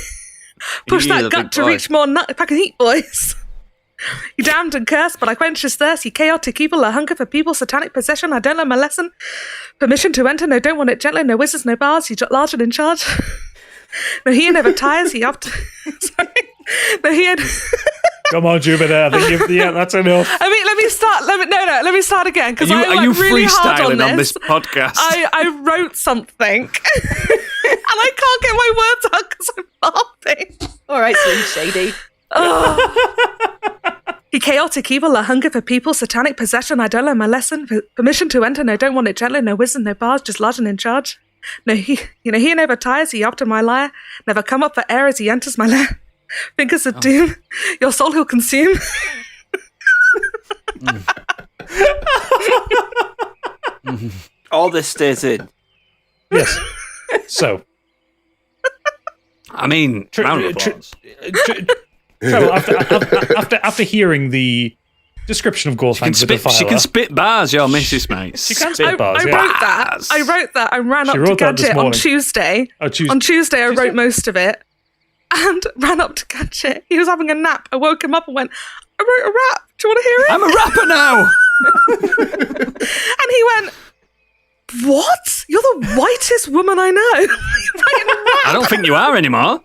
Speaker 4: Push
Speaker 6: He is
Speaker 4: that
Speaker 6: a
Speaker 4: gut
Speaker 6: big
Speaker 4: to
Speaker 6: boy.
Speaker 4: reach more nut pack of heat, boys. You damned and cursed, but I quench his thirst. You chaotic evil, a hunger for people, satanic possession. I don't learn my lesson. Permission to enter, no, don't want it gently. No wizards, no bars. He's large and in charge. No, he never tires. He up. Sorry. No, he had.
Speaker 1: Come on, Jupiter. I think that's enough.
Speaker 4: I mean, let me start again because
Speaker 6: Are you
Speaker 4: really hard
Speaker 6: freestyling
Speaker 4: on
Speaker 6: this podcast?
Speaker 4: I wrote something and I can't get my words out because I'm laughing.
Speaker 9: All right, Slim Shady.
Speaker 4: Oh. He chaotic evil, a hunger for people, satanic possession. I don't learn my lesson. Permission to enter, no, don't want it gently. No wisdom, no bars, just large and in charge. No, he never tires. He up to my lyre. Never come up for air as he enters my lair. Fingers of doom. Your soul he'll consume.
Speaker 2: All this stays in.
Speaker 1: Yes. So,
Speaker 6: I mean, round of applause.
Speaker 1: Treble, after hearing the description of Gorthank the Defiler,
Speaker 6: She can spit bars, your missus, mate.
Speaker 1: She can spit bars.
Speaker 4: I wrote that. I ran up to
Speaker 1: wrote that this
Speaker 4: Gadget on
Speaker 1: morning.
Speaker 4: Tuesday.
Speaker 1: Oh,
Speaker 4: On Tuesday, I wrote most of it and ran up to Gadget. He was having a nap. I woke him up and went, I wrote a rap. Do you want to hear it?
Speaker 6: I'm a rapper now.
Speaker 4: And he went, what? You're the whitest woman I know. You're writing a rap.
Speaker 6: I don't think you are anymore.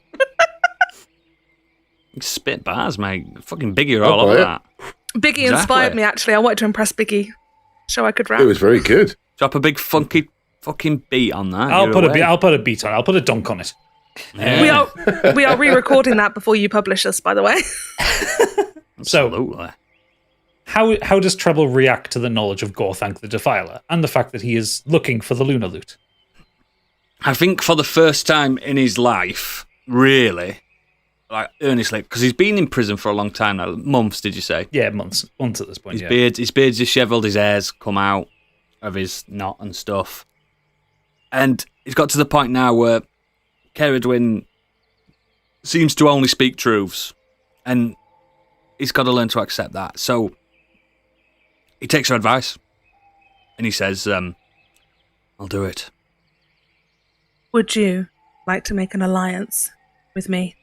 Speaker 6: Spit bars, mate. Fucking Biggie are all over that.
Speaker 4: Biggie
Speaker 6: Exactly.
Speaker 4: inspired me, actually. I wanted to impress Biggie. So I could rap.
Speaker 8: It was very good.
Speaker 6: Drop a big funky fucking beat on that.
Speaker 1: I'll
Speaker 6: You're
Speaker 1: put
Speaker 6: away.
Speaker 1: a beat on it. I'll put a dunk on it.
Speaker 6: Yeah.
Speaker 4: We are re-recording that before you publish us, by the way.
Speaker 1: So,
Speaker 6: Absolutely.
Speaker 1: how does Treble react to the knowledge of Gorthank the Defiler and the fact that he is looking for the Lunar Loot?
Speaker 6: I think for the first time in his life, really, like earnestly, because he's been in prison for a long time now. Months, did you say?
Speaker 1: Yeah, months at this point.
Speaker 6: His beard's dishevelled, his hair's come out of his knot and stuff. And he's got to the point now where Ceridwen seems to only speak truths. And he's got to learn to accept that. So he takes her advice. And he says, I'll do it.
Speaker 4: Would you like to make an alliance with me?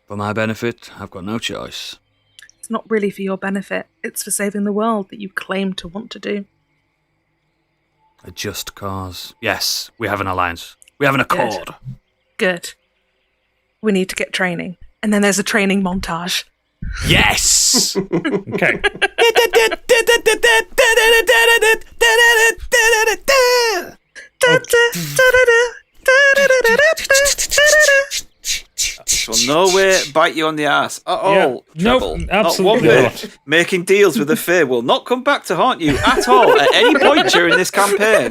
Speaker 6: For my benefit, I've got no choice.
Speaker 4: It's not really for your benefit. It's for saving the world that you claim to want to do.
Speaker 6: A just cause. Yes, we have an alliance. We have an accord.
Speaker 4: Good. We need to get training. And then there's a training montage.
Speaker 6: Yes!
Speaker 1: Okay.
Speaker 2: This will nowhere bite you on the ass at all.
Speaker 1: Nope,
Speaker 2: Treble.
Speaker 1: absolutely
Speaker 2: not. One
Speaker 1: not.
Speaker 2: bit. Making deals with the Fae will not come back to haunt you at all at any point during this campaign.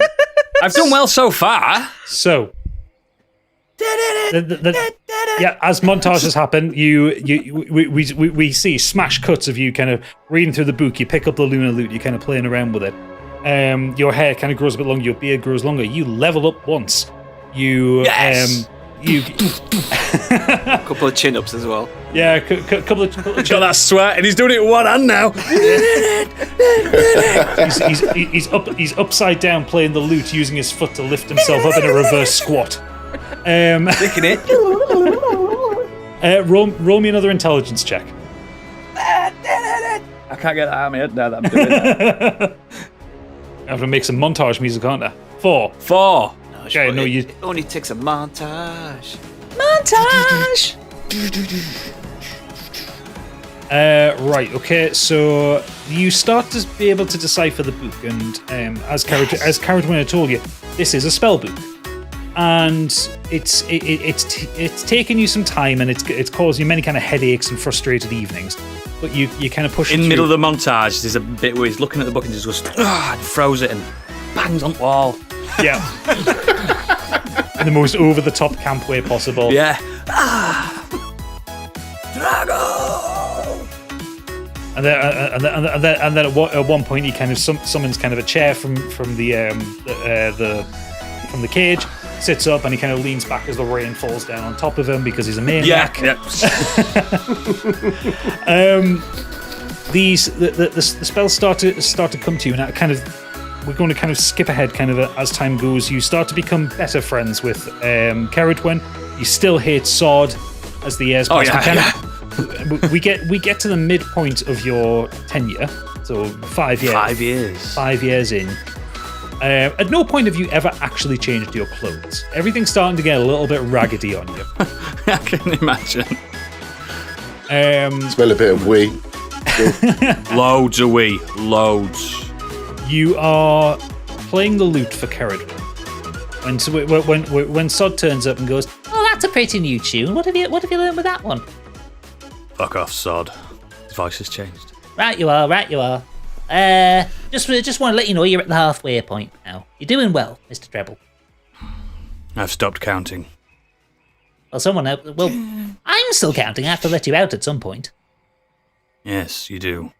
Speaker 6: I've done well so far.
Speaker 1: So, as montages happen, we see smash cuts of you kind of reading through the book. You pick up the Lunar Loot. You're kind of playing around with it. Your hair kind of grows a bit longer. Your beard grows longer. You level up once. You
Speaker 2: Couple of chin ups as well.
Speaker 1: Yeah, couple of
Speaker 6: Got that sweat, and he's doing it with one hand now.
Speaker 1: he's upside down playing the lute, using his foot to lift himself up in a reverse squat.
Speaker 6: Licking it.
Speaker 1: Roll me another intelligence check.
Speaker 6: I can't get that out of my head now that I'm doing that.
Speaker 1: I have to make some montage music, aren't I? 4. Okay, no, you.
Speaker 2: It only takes a montage.
Speaker 1: Right, okay, so you start to be able to decipher the book, and as Ceridwen had told you, this is a spell book, and it's taken you some time, and it's caused you many kind of headaches and frustrated evenings, but you kind of push
Speaker 6: In
Speaker 1: it
Speaker 6: the middle of
Speaker 1: through.
Speaker 6: the montage, there's a bit where he's looking at the book and just goes, and throws it and bangs on the wall.
Speaker 1: Yeah. In the most over-the-top camp way possible.
Speaker 6: Yeah.
Speaker 1: And then at one point he kind of summons kind of a chair from the cage, sits up, and he kind of leans back as the rain falls down on top of him because he's a maniac.
Speaker 6: Yeah.
Speaker 1: The spells start to come to you, and we're going to kind of skip ahead kind of as time goes. You start to become better friends with Ceridwen. You still hate Sod as the years pass. We get to the midpoint of your tenure, so 5 years.
Speaker 6: 5 years.
Speaker 1: 5 years in. At no point have you ever actually changed your clothes. Everything's starting to get a little bit raggedy on you.
Speaker 6: I can imagine.
Speaker 8: Smell a bit of wee.
Speaker 6: Loads of wee. Loads.
Speaker 1: You are playing the lute for Ceridwen. When Sod turns up and goes,
Speaker 7: Oh, that's a pretty new tune. What have you learned with that one?
Speaker 6: Fuck off, Sod. voice has changed.
Speaker 7: Right you are. Just want to let you know you're at the halfway point now. You're doing well, Mr. Treble.
Speaker 6: I've stopped counting.
Speaker 7: Well, I'm still counting. I have to let you out at some point.
Speaker 6: Yes, you do.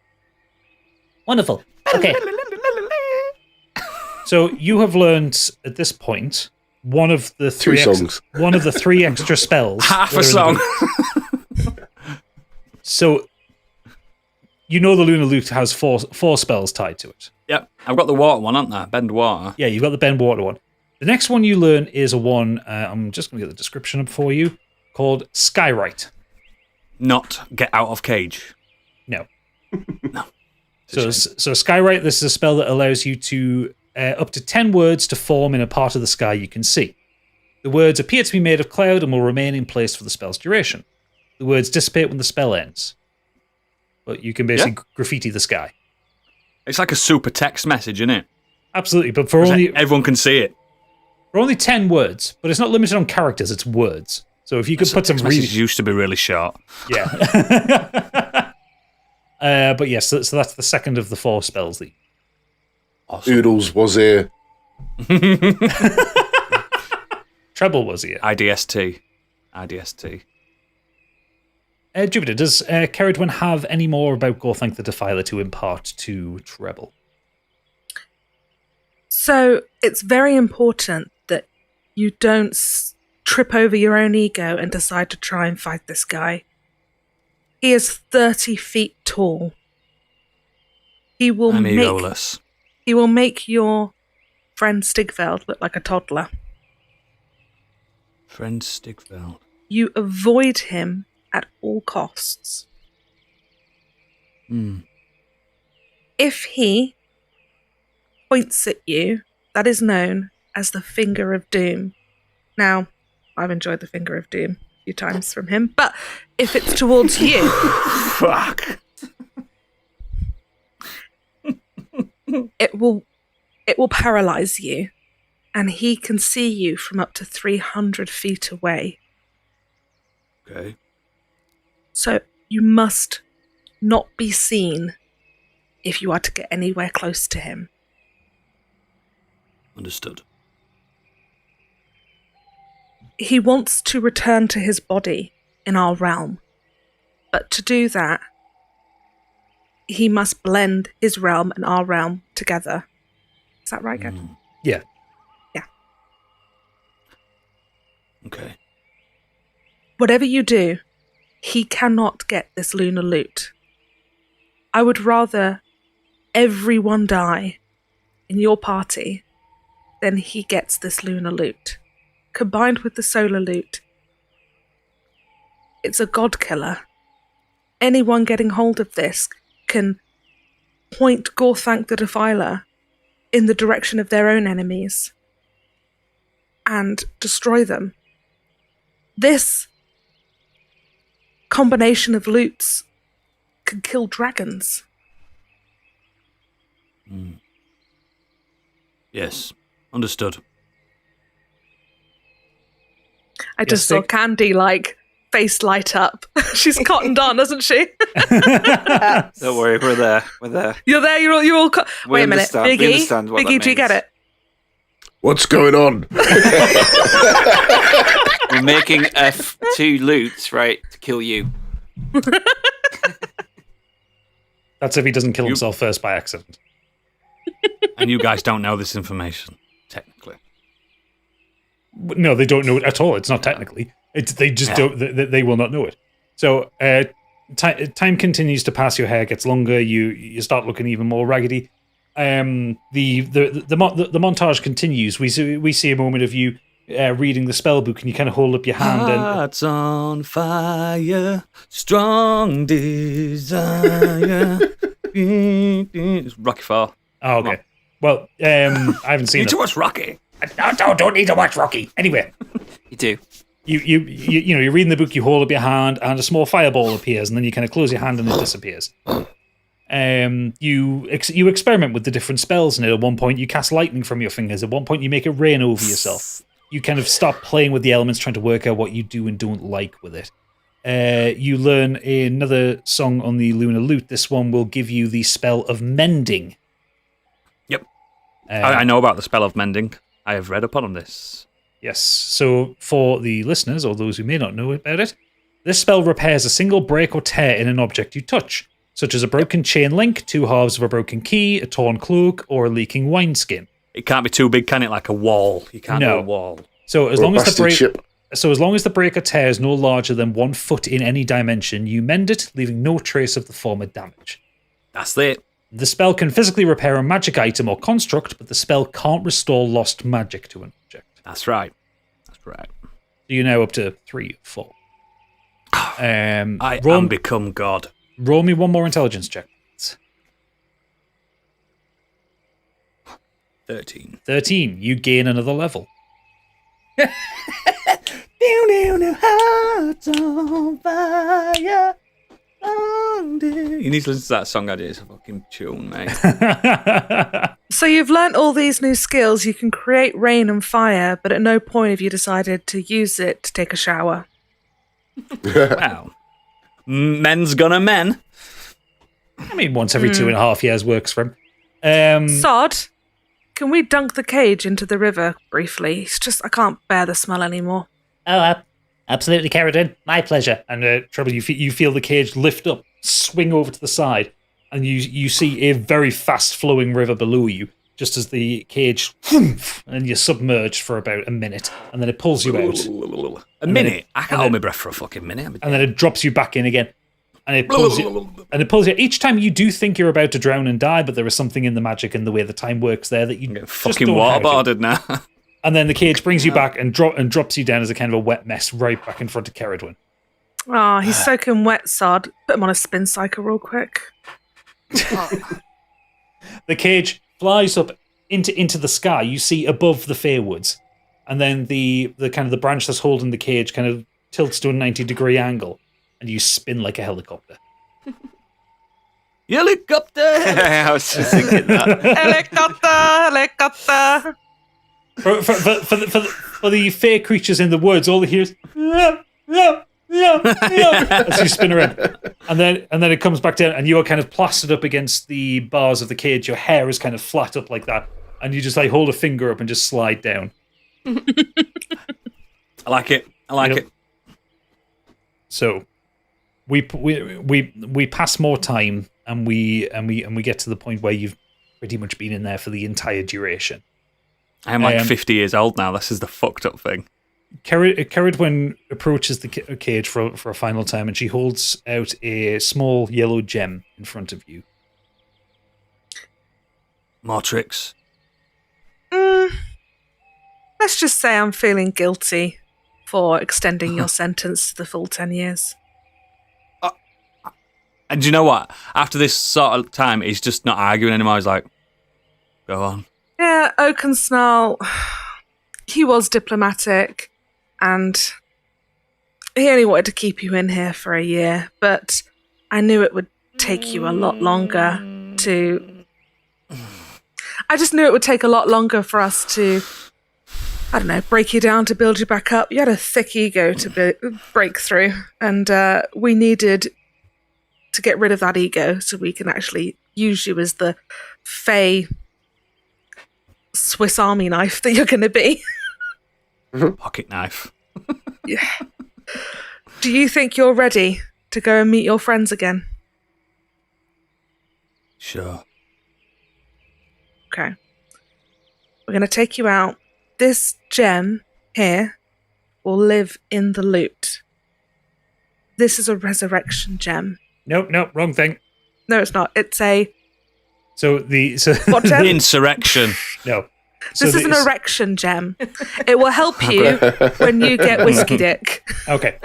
Speaker 7: Wonderful. Okay.
Speaker 1: So you have learned at this point one of the three extra spells.
Speaker 6: Half a song.
Speaker 1: So you know the Lunar Lute has four spells tied to it.
Speaker 6: Yep, I've got the water one, haven't I? Bend water.
Speaker 1: Yeah, you've got the bend water one. The next one you learn is a one, I'm just going to get the description up for you, called Skywrite.
Speaker 6: Not get out of cage.
Speaker 1: No.
Speaker 6: No.
Speaker 1: So Skywrite, this is a spell that allows you to up to 10 words to form in a part of the sky you can see. The words appear to be made of cloud and will remain in place for the spell's duration. The words dissipate when the spell ends. But you can basically graffiti the sky.
Speaker 6: It's like a super text message, isn't it?
Speaker 1: Absolutely, but for only
Speaker 6: everyone can see it.
Speaker 1: For only 10 words, but it's not limited on characters, it's words. So if you could put some
Speaker 6: really used to be really short.
Speaker 1: Yeah. But yes, so that's the second of the 4 spells that
Speaker 8: Awesome. Oodles was here.
Speaker 1: Treble was here.
Speaker 6: IDST.
Speaker 1: Jupiter, does Ceridwen have any more about Gorthank the Defiler to impart to Treble?
Speaker 4: So it's very important that you don't trip over your own ego and decide to try and fight this guy. He is 30 feet tall.
Speaker 6: I'm egoless.
Speaker 4: He will make your friend Stigveld look like a toddler.
Speaker 6: Friend Stigveld.
Speaker 4: You avoid him at all costs. If he points at you, that is known as the Finger of Doom. Now, I've enjoyed the Finger of Doom a few times from him, but if it's towards you...
Speaker 6: Fuck.
Speaker 4: It will paralyze you, and he can see you from up to 300 feet away.
Speaker 6: Okay.
Speaker 4: So you must not be seen if you are to get anywhere close to him.
Speaker 6: Understood.
Speaker 4: He wants to return to his body in our realm, but to do that, he must blend his realm and our realm together. Is that right, Gadget?
Speaker 1: Yeah.
Speaker 4: Yeah.
Speaker 6: Okay.
Speaker 4: Whatever you do, he cannot get this lunar loot. I would rather everyone die in your party than he gets this lunar loot. Combined with the solar loot, it's a god killer. Anyone getting hold of this can point Gorthank the Defiler in the direction of their own enemies and destroy them. This combination of loots can kill dragons.
Speaker 6: Yes, understood.
Speaker 4: I just saw Candy, face light up. She's cottoned on, hasn't she?
Speaker 2: Don't worry, we're there.
Speaker 4: You're there, you're all wait a minute, Biggie, do you get it?
Speaker 8: What's going on?
Speaker 2: We're making F2 loots, right, to kill you.
Speaker 1: That's if he doesn't kill himself first by accident.
Speaker 6: And you guys don't know this information, technically.
Speaker 1: No, they don't know it at all. It's not technically. They just don't. They will not know it. So time continues to pass. Your hair gets longer. You start looking even more raggedy. The montage continues. We see a moment of you reading the spell book, and you kind of hold up your hand.
Speaker 6: Hearts on fire, strong desire. It's Rocky Fall.
Speaker 1: Oh, okay. Well, I haven't seen it.
Speaker 6: Need to watch Rocky.
Speaker 5: I don't need to watch Rocky.
Speaker 1: Anyway,
Speaker 2: you do.
Speaker 1: You're reading the book. You hold up your hand, and a small fireball appears, and then you kind of close your hand, and it disappears. You experiment with the different spells, and at one point you cast lightning from your fingers. At one point you make it rain over yourself. You kind of stop playing with the elements, trying to work out what you do and don't like with it. you learn another song on the Lunar Lute. This one will give you the spell of mending.
Speaker 6: Yep. I know about the spell of mending. I have read upon this.
Speaker 1: Yes. So for the listeners, or those who may not know about it, this spell repairs a single break or tear in an object you touch, such as a broken chain link, 2 halves of a broken key, a torn cloak, or a leaking wineskin.
Speaker 6: It can't be too big, can it? Like a wall. You can't do a wall.
Speaker 1: So as long as the break or tear is no larger than 1 foot in any dimension, you mend it, leaving no trace of the former damage.
Speaker 6: That's it.
Speaker 1: The spell can physically repair a magic item or construct, but the spell can't restore lost magic to an object.
Speaker 6: That's right. That's right.
Speaker 1: So you're now up to 3 or 4.
Speaker 6: I am become God.
Speaker 1: Roll me one more intelligence check.
Speaker 6: 13.
Speaker 1: 13. You gain another level.
Speaker 6: Hearts on fire. You need to listen to that song, Gadget. It's a fucking tune, mate.
Speaker 4: So you've learnt all these new skills. You can create rain and fire, but at no point have you decided to use it to take a shower.
Speaker 6: Wow. Men's gonna men.
Speaker 1: I mean, once every 2.5 years works for him.
Speaker 4: Sod, can we dunk the cage into the river briefly? It's just, I can't bear the smell anymore.
Speaker 7: Oh, absolutely, Carradine. My pleasure.
Speaker 1: And Trouble, you feel the cage lift up, swing over to the side, and you see a very fast-flowing river below you, just as the cage, and you're submerged for about a minute, and then it pulls you out.
Speaker 6: A minute? I can't hold my breath for a fucking minute.
Speaker 1: And then it drops you back in again. And it pulls you. Each time you do think you're about to drown and die, but there is something in the magic and the way the time works there that you
Speaker 6: get fucking waterboarded now.
Speaker 1: And then the cage brings you back and drops you down as a kind of a wet mess right back in front of Carradine.
Speaker 4: Oh, he's soaking wet, Sod. Put him on a spin cycle real quick.
Speaker 1: The cage flies up into the sky. You see above the Fairwoods, and then the kind of the branch that's holding the cage kind of tilts to a 90-degree angle, and you spin like a helicopter.
Speaker 6: Helicopter!
Speaker 2: I was just thinking that.
Speaker 4: Helicopter!
Speaker 1: For the fair creatures in the woods, all they hear is as you spin around, and then it comes back down, and you are kind of plastered up against the bars of the cage. Your hair is kind of flat up like that, and you just like hold a finger up and just slide down.
Speaker 6: I like it. So
Speaker 1: we pass more time, and we get to the point where you've pretty much been in there for the entire duration.
Speaker 6: I am like 50 years old now. This is the fucked up thing.
Speaker 1: Carradine approaches the cage for a final time, and she holds out a small yellow gem in front of you.
Speaker 6: More tricks.
Speaker 4: Let's just say I'm feeling guilty for extending your sentence to the full 10 years.
Speaker 6: And do you know what? After this sort of time, he's just not arguing anymore. He's like, go on.
Speaker 4: Yeah, Oakensnarl, he was diplomatic, and he only wanted to keep you in here for a year, but I knew it would take you a lot longer to... I just knew it would take a lot longer for us to, I don't know, break you down to build you back up. You had a thick ego to break through, and we needed to get rid of that ego so we can actually use you as the Fey Swiss Army knife that you're going to be.
Speaker 6: Pocket knife.
Speaker 4: Yeah. Do you think you're ready to go and meet your friends again?
Speaker 6: Sure.
Speaker 4: Okay. We're going to take you out. This gem here will live in the loot. This is a resurrection gem.
Speaker 1: Nope, wrong thing.
Speaker 4: No, it's not. It's a...
Speaker 6: What gem? Insurrection.
Speaker 1: No.
Speaker 4: This is an erection gem. It will help you when you get whiskey dick.
Speaker 1: Okay.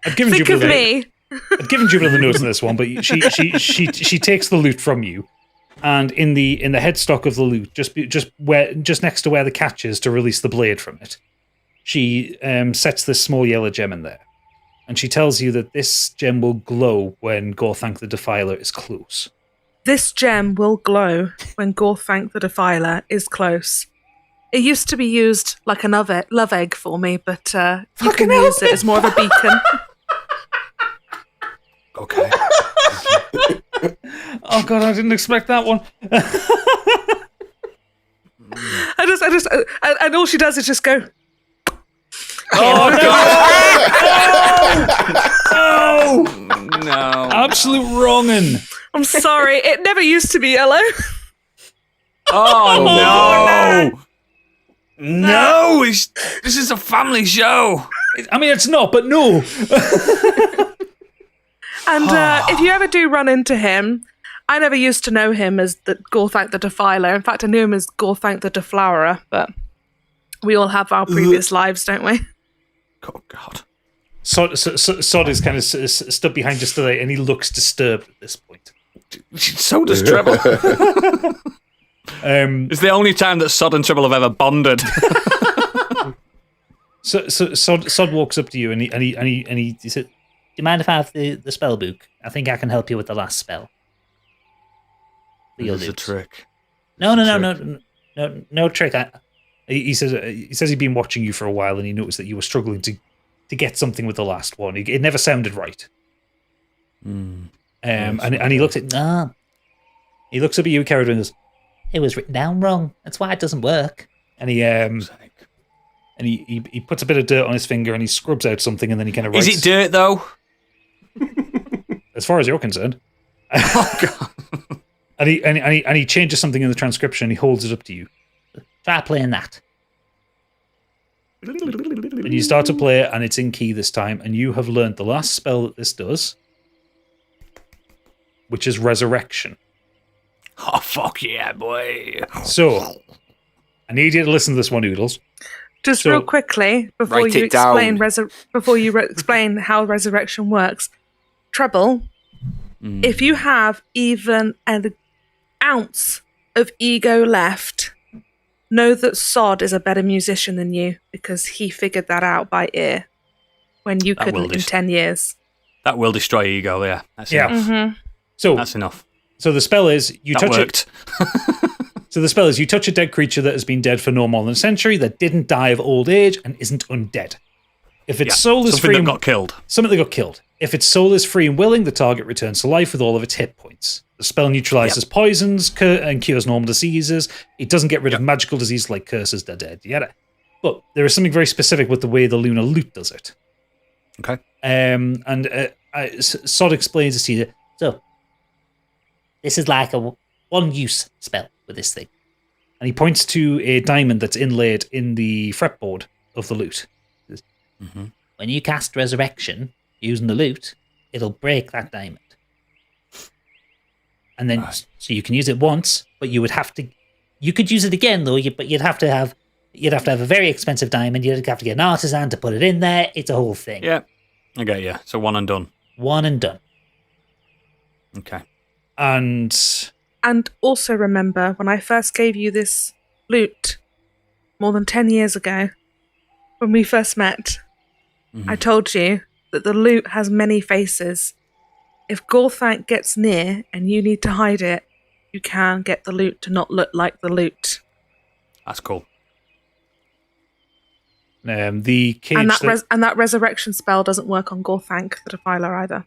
Speaker 1: I've given
Speaker 4: Think
Speaker 1: Jupiter
Speaker 4: of me.
Speaker 1: I've given Jupiter the notes on this one, but she takes the loot from you, and in the headstock of the loot, just next to where the catch is to release the blade from it, she sets this small yellow gem in there, and she tells you that this gem will glow when Gorthank the Defiler is close.
Speaker 4: This gem will glow when Gorthank the Defiler is close. It used to be used like a love egg for me, but you can use it as more of a beacon.
Speaker 6: Okay.
Speaker 1: Oh god, I didn't expect that one.
Speaker 4: And all she does is just go.
Speaker 6: No.
Speaker 1: Absolute wrongin'.
Speaker 4: I'm sorry, it never used to be yellow.
Speaker 6: Oh, no. No, this is a family show.
Speaker 1: I mean, it's not, but no.
Speaker 4: And if you ever do run into him, I never used to know him as the Gorthank the Defiler. In fact, I knew him as Gorthank the Deflowerer, but we all have our previous lives, don't we?
Speaker 6: Oh, God.
Speaker 1: Sod is kind of stood behind just today, and he looks disturbed at this point.
Speaker 6: So does Treble. It's the only time that Sod and Treble have ever bonded.
Speaker 1: So Sod walks up to you, and he said,
Speaker 7: Do you mind if I have the spell book? I think I can help you with the last spell.
Speaker 6: It's a trick.
Speaker 7: No trick.
Speaker 1: he says he'd been watching you for a while, and he noticed that you were struggling to get something with the last one. It never sounded right. And he looks at he looks up at you, Carradine, and goes,
Speaker 7: It was written down wrong. That's why it doesn't work.
Speaker 1: and he puts a bit of dirt on his finger, and he scrubs out something, and then he kind of writes.
Speaker 6: Is it dirt, though?
Speaker 1: As far as you're concerned.
Speaker 6: Oh, God.
Speaker 1: And he changes something in the transcription, and he holds it up to you.
Speaker 7: Try playing that.
Speaker 1: And you start to play it, and it's in key this time, and you have learned the last spell that this does, which is Resurrection.
Speaker 6: Oh, fuck yeah, boy.
Speaker 1: So, I need you to listen to this one, Oodles.
Speaker 4: Just real quickly, before
Speaker 2: Write
Speaker 4: you
Speaker 2: it down.
Speaker 4: explain how resurrection works, Treble, if you have even an ounce of ego left, know that Sod is a better musician than you, because he figured that out by ear when you couldn't in 10 years.
Speaker 6: That will destroy ego, yeah. That's enough.
Speaker 4: Mm-hmm.
Speaker 1: So
Speaker 6: that's enough.
Speaker 1: So the spell is you
Speaker 6: that
Speaker 1: touch
Speaker 6: worked.
Speaker 1: it. So the spell is you touch a dead creature that has been dead for no more than a century, that didn't die of old age and isn't undead. If its soul is free,
Speaker 6: something that got killed.
Speaker 1: Something that got killed. If its soul is free and willing, the target returns to life with all of its hit points. The spell neutralizes poisons and cures normal diseases. It doesn't get rid of magical disease like curses, dead, yada. But there is something very specific with the way the Lunar Lute does it.
Speaker 6: Okay.
Speaker 1: Sod explains this to you.
Speaker 7: So, this is like a one-use spell with this thing.
Speaker 1: And he points to a diamond that's inlaid in the fretboard of the lute.
Speaker 7: When you cast Resurrection using the lute, it'll break that diamond. And then, so you can use it once, but you would have to. You could use it again though, but you'd have to have a very expensive diamond. You'd have to get an artisan to put it in there. It's a whole thing.
Speaker 6: Yeah, I get you. So one and done.
Speaker 7: One and done.
Speaker 6: Okay.
Speaker 4: And also remember, when I first gave you this lute more than 10 years ago, when we first met, I told you that the lute has many faces. If Gorthank gets near and you need to hide it, you can get the lute to not look like the lute.
Speaker 6: That's cool.
Speaker 1: The cage
Speaker 4: and that resurrection spell doesn't work on Gorthank the Defiler either.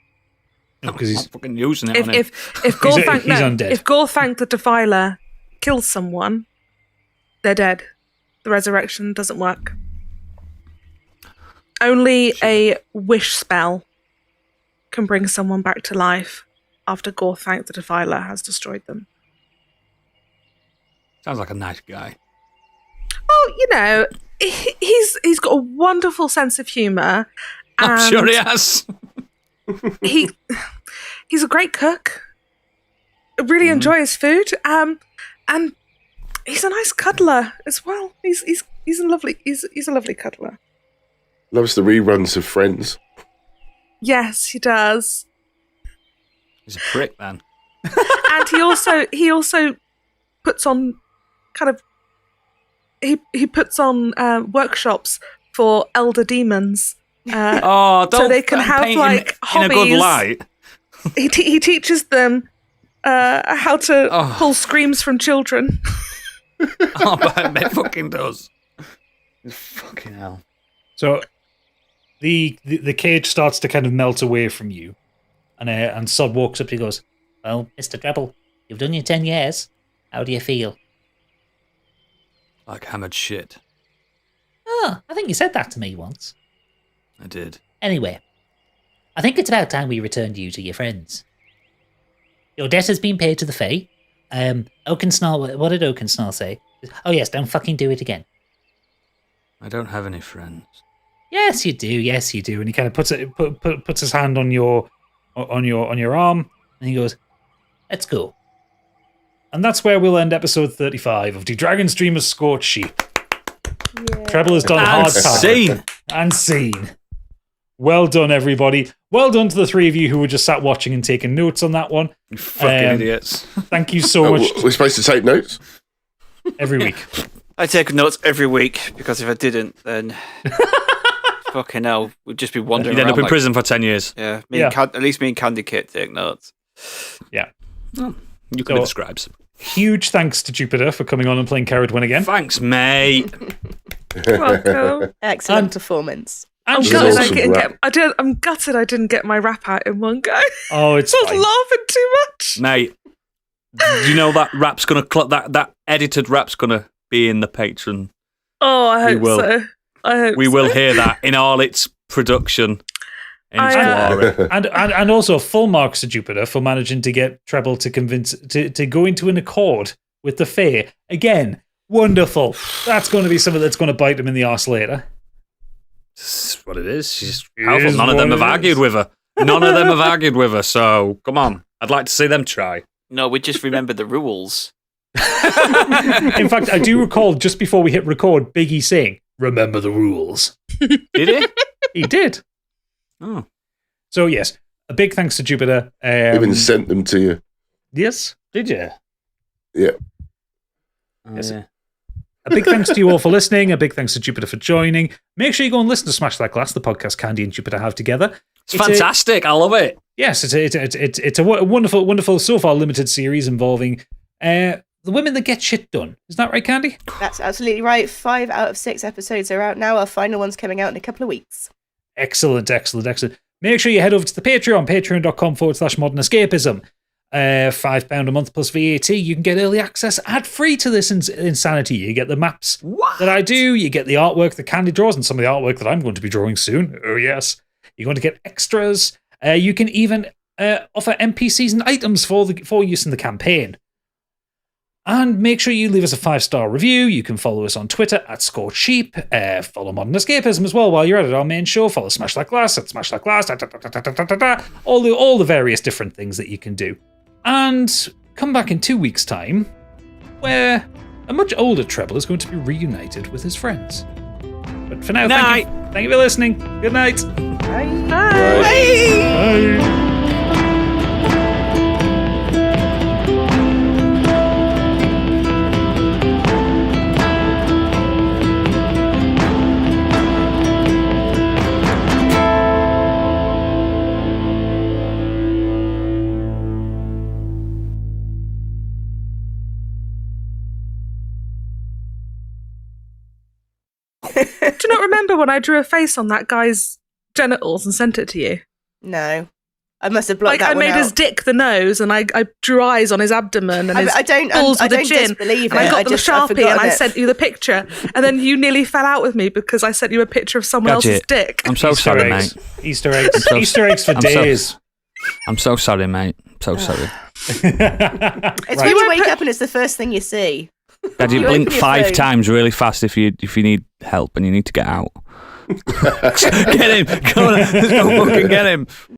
Speaker 1: No, because he's
Speaker 6: fucking using it on him.
Speaker 4: If Gorthank,
Speaker 1: he's undead.
Speaker 4: If Gorthank the Defiler kills someone, they're dead. The resurrection doesn't work. Only a wish spell can bring someone back to life after Gorthank the Defiler has destroyed them.
Speaker 6: Sounds like a nice guy.
Speaker 4: Oh, you know, he's got a wonderful sense of humour.
Speaker 6: I'm sure he has.
Speaker 4: He's a great cook. I really enjoy his food. And he's a nice cuddler as well. He's a lovely cuddler.
Speaker 8: Loves the reruns of Friends.
Speaker 4: Yes, he does.
Speaker 6: He's a prick, then.
Speaker 4: And he also puts on kind of he puts on workshops for elder demons.
Speaker 6: Don't
Speaker 4: so they can have
Speaker 6: paint
Speaker 4: like
Speaker 6: him
Speaker 4: hobbies.
Speaker 6: in a good light.
Speaker 4: He teaches them how to pull screams from children.
Speaker 6: But it fucking does. Fucking hell.
Speaker 1: So the cage starts to kind of melt away from you.
Speaker 7: And Sod walks up to you and goes, "Well, Mr. Treble, you've done your 10 years. How do you feel?"
Speaker 6: Like hammered shit.
Speaker 7: "Oh, I think you said that to me once."
Speaker 6: I did.
Speaker 7: "Anyway, I think it's about time we returned you to your friends. Your debt has been paid to the Fae. Oakensnarl, what did Oakensnarl say? Oh yes, don't fucking do it again."
Speaker 6: I don't have any friends.
Speaker 7: "Yes, you do. Yes, you do." And he kind of puts his hand on your arm, and he goes, "Let's go." And that's where we'll end episode 35 of the Dragon's Dream of Scorched Sheep. Treble has done hard time. And scene. Well done, everybody. Well done to the three of you who were just sat watching and taking notes on that one.
Speaker 6: You fucking idiots.
Speaker 7: Thank you so much.
Speaker 8: We're supposed to take notes?
Speaker 1: Every week.
Speaker 2: I take notes every week, because if I didn't, then fucking hell, we'd just be wandering
Speaker 6: You'd end
Speaker 2: around
Speaker 6: up in prison for 10 years.
Speaker 2: Yeah,
Speaker 1: Yeah.
Speaker 2: at least me and Candy Kit take notes.
Speaker 1: Yeah.
Speaker 6: You can be the scribes.
Speaker 1: Huge thanks to Jupiter for coming on and playing Carrot again.
Speaker 6: Thanks, mate.
Speaker 4: Welcome.
Speaker 9: Excellent performance.
Speaker 4: I'm
Speaker 1: she's
Speaker 4: gutted,
Speaker 1: also
Speaker 4: I'm gutted I didn't get my rap out in one go.
Speaker 1: Oh, it's
Speaker 4: I was
Speaker 1: fine.
Speaker 4: laughing too much.
Speaker 6: Mate, you know that rap's going to... that edited rap's going to be in the Patreon.
Speaker 4: Oh, I hope
Speaker 6: will.
Speaker 4: so. I hope
Speaker 6: We
Speaker 4: so.
Speaker 6: will hear that in all its production. In its glory.
Speaker 1: And also full marks to Jupiter for managing to get Treble to convince to go into an accord with the Fae. Again, wonderful. That's going to be something that's going to bite him in the arse later.
Speaker 6: That's what it is. She's
Speaker 1: It
Speaker 6: powerful.
Speaker 1: is
Speaker 6: None of
Speaker 1: what
Speaker 6: them
Speaker 1: it
Speaker 6: have argued
Speaker 1: is.
Speaker 6: with her. None of them have argued with her, so come on. I'd like to see them try.
Speaker 2: No, we just remember the rules.
Speaker 1: In fact, I do recall just before we hit record, Biggie saying, "Remember the rules."
Speaker 6: Did he?
Speaker 1: He did.
Speaker 6: Oh.
Speaker 1: So yes, a big thanks to Jupiter.
Speaker 8: Even sent them to you.
Speaker 1: Yes.
Speaker 6: Did you?
Speaker 8: Yeah.
Speaker 1: Yes.
Speaker 6: Yeah.
Speaker 1: A big thanks to you all for listening. A big thanks to Jupiter for joining. Make sure you go and listen to Smash That Glass, the podcast Candy and Jupiter have together.
Speaker 6: It's fantastic. I love it.
Speaker 1: Yes, it's a wonderful, so far limited series involving the women that get shit done. Isn't that right, Candy?
Speaker 9: That's absolutely right. 5 out of 6 episodes are out now. Our final one's coming out in a couple of weeks.
Speaker 1: Excellent. Make sure you head over to the Patreon, patreon.com/modernescapism. £5 a month plus VAT. You can get early access ad-free to this insanity. You get the maps that I do. You get the artwork that Candy draws and some of the artwork that I'm going to be drawing soon. Oh, yes. You're going to get extras. You can even offer NPCs and items for use in the campaign. And make sure you leave us a 5-star review. You can follow us on Twitter at Scorched Sheep. Follow Modern Escapism as well while you're at it. Our main show. Follow Smash That Glass at Smash That Glass. All the various different things that you can do. And come back in 2 weeks' time, where a much older Treble is going to be reunited with his friends. But for now, thank you for listening. Good night.
Speaker 9: Bye.
Speaker 1: Bye.
Speaker 4: Do you not remember when I drew a face on that guy's genitals and sent it to you?
Speaker 9: No. I must have blocked
Speaker 4: Like
Speaker 9: that
Speaker 4: I
Speaker 9: one
Speaker 4: made
Speaker 9: out.
Speaker 4: his dick the nose, and I drew eyes on his abdomen and his
Speaker 9: I don't
Speaker 4: balls with the chin.
Speaker 9: disbelieve
Speaker 4: And I
Speaker 9: it.
Speaker 4: got the
Speaker 9: I've
Speaker 4: Sharpie and
Speaker 9: forgotten
Speaker 4: I
Speaker 9: it.
Speaker 4: sent you the picture, and then you nearly fell out with me because I sent you a picture of someone else's
Speaker 6: Gadget.
Speaker 4: dick.
Speaker 6: I'm so
Speaker 1: Easter
Speaker 6: sorry,
Speaker 1: eggs.
Speaker 6: mate.
Speaker 1: Easter eggs.
Speaker 6: so-
Speaker 1: Easter eggs for
Speaker 6: I'm so-
Speaker 1: days.
Speaker 6: I'm so sorry, mate. So sorry.
Speaker 9: It's when you wake up and it's the first thing you see.
Speaker 6: Dad, you
Speaker 9: You
Speaker 6: blink
Speaker 9: open your
Speaker 6: 5
Speaker 9: phone.
Speaker 6: times really fast if you need help and you need to get out. Get him! Come on, let's go fucking get him!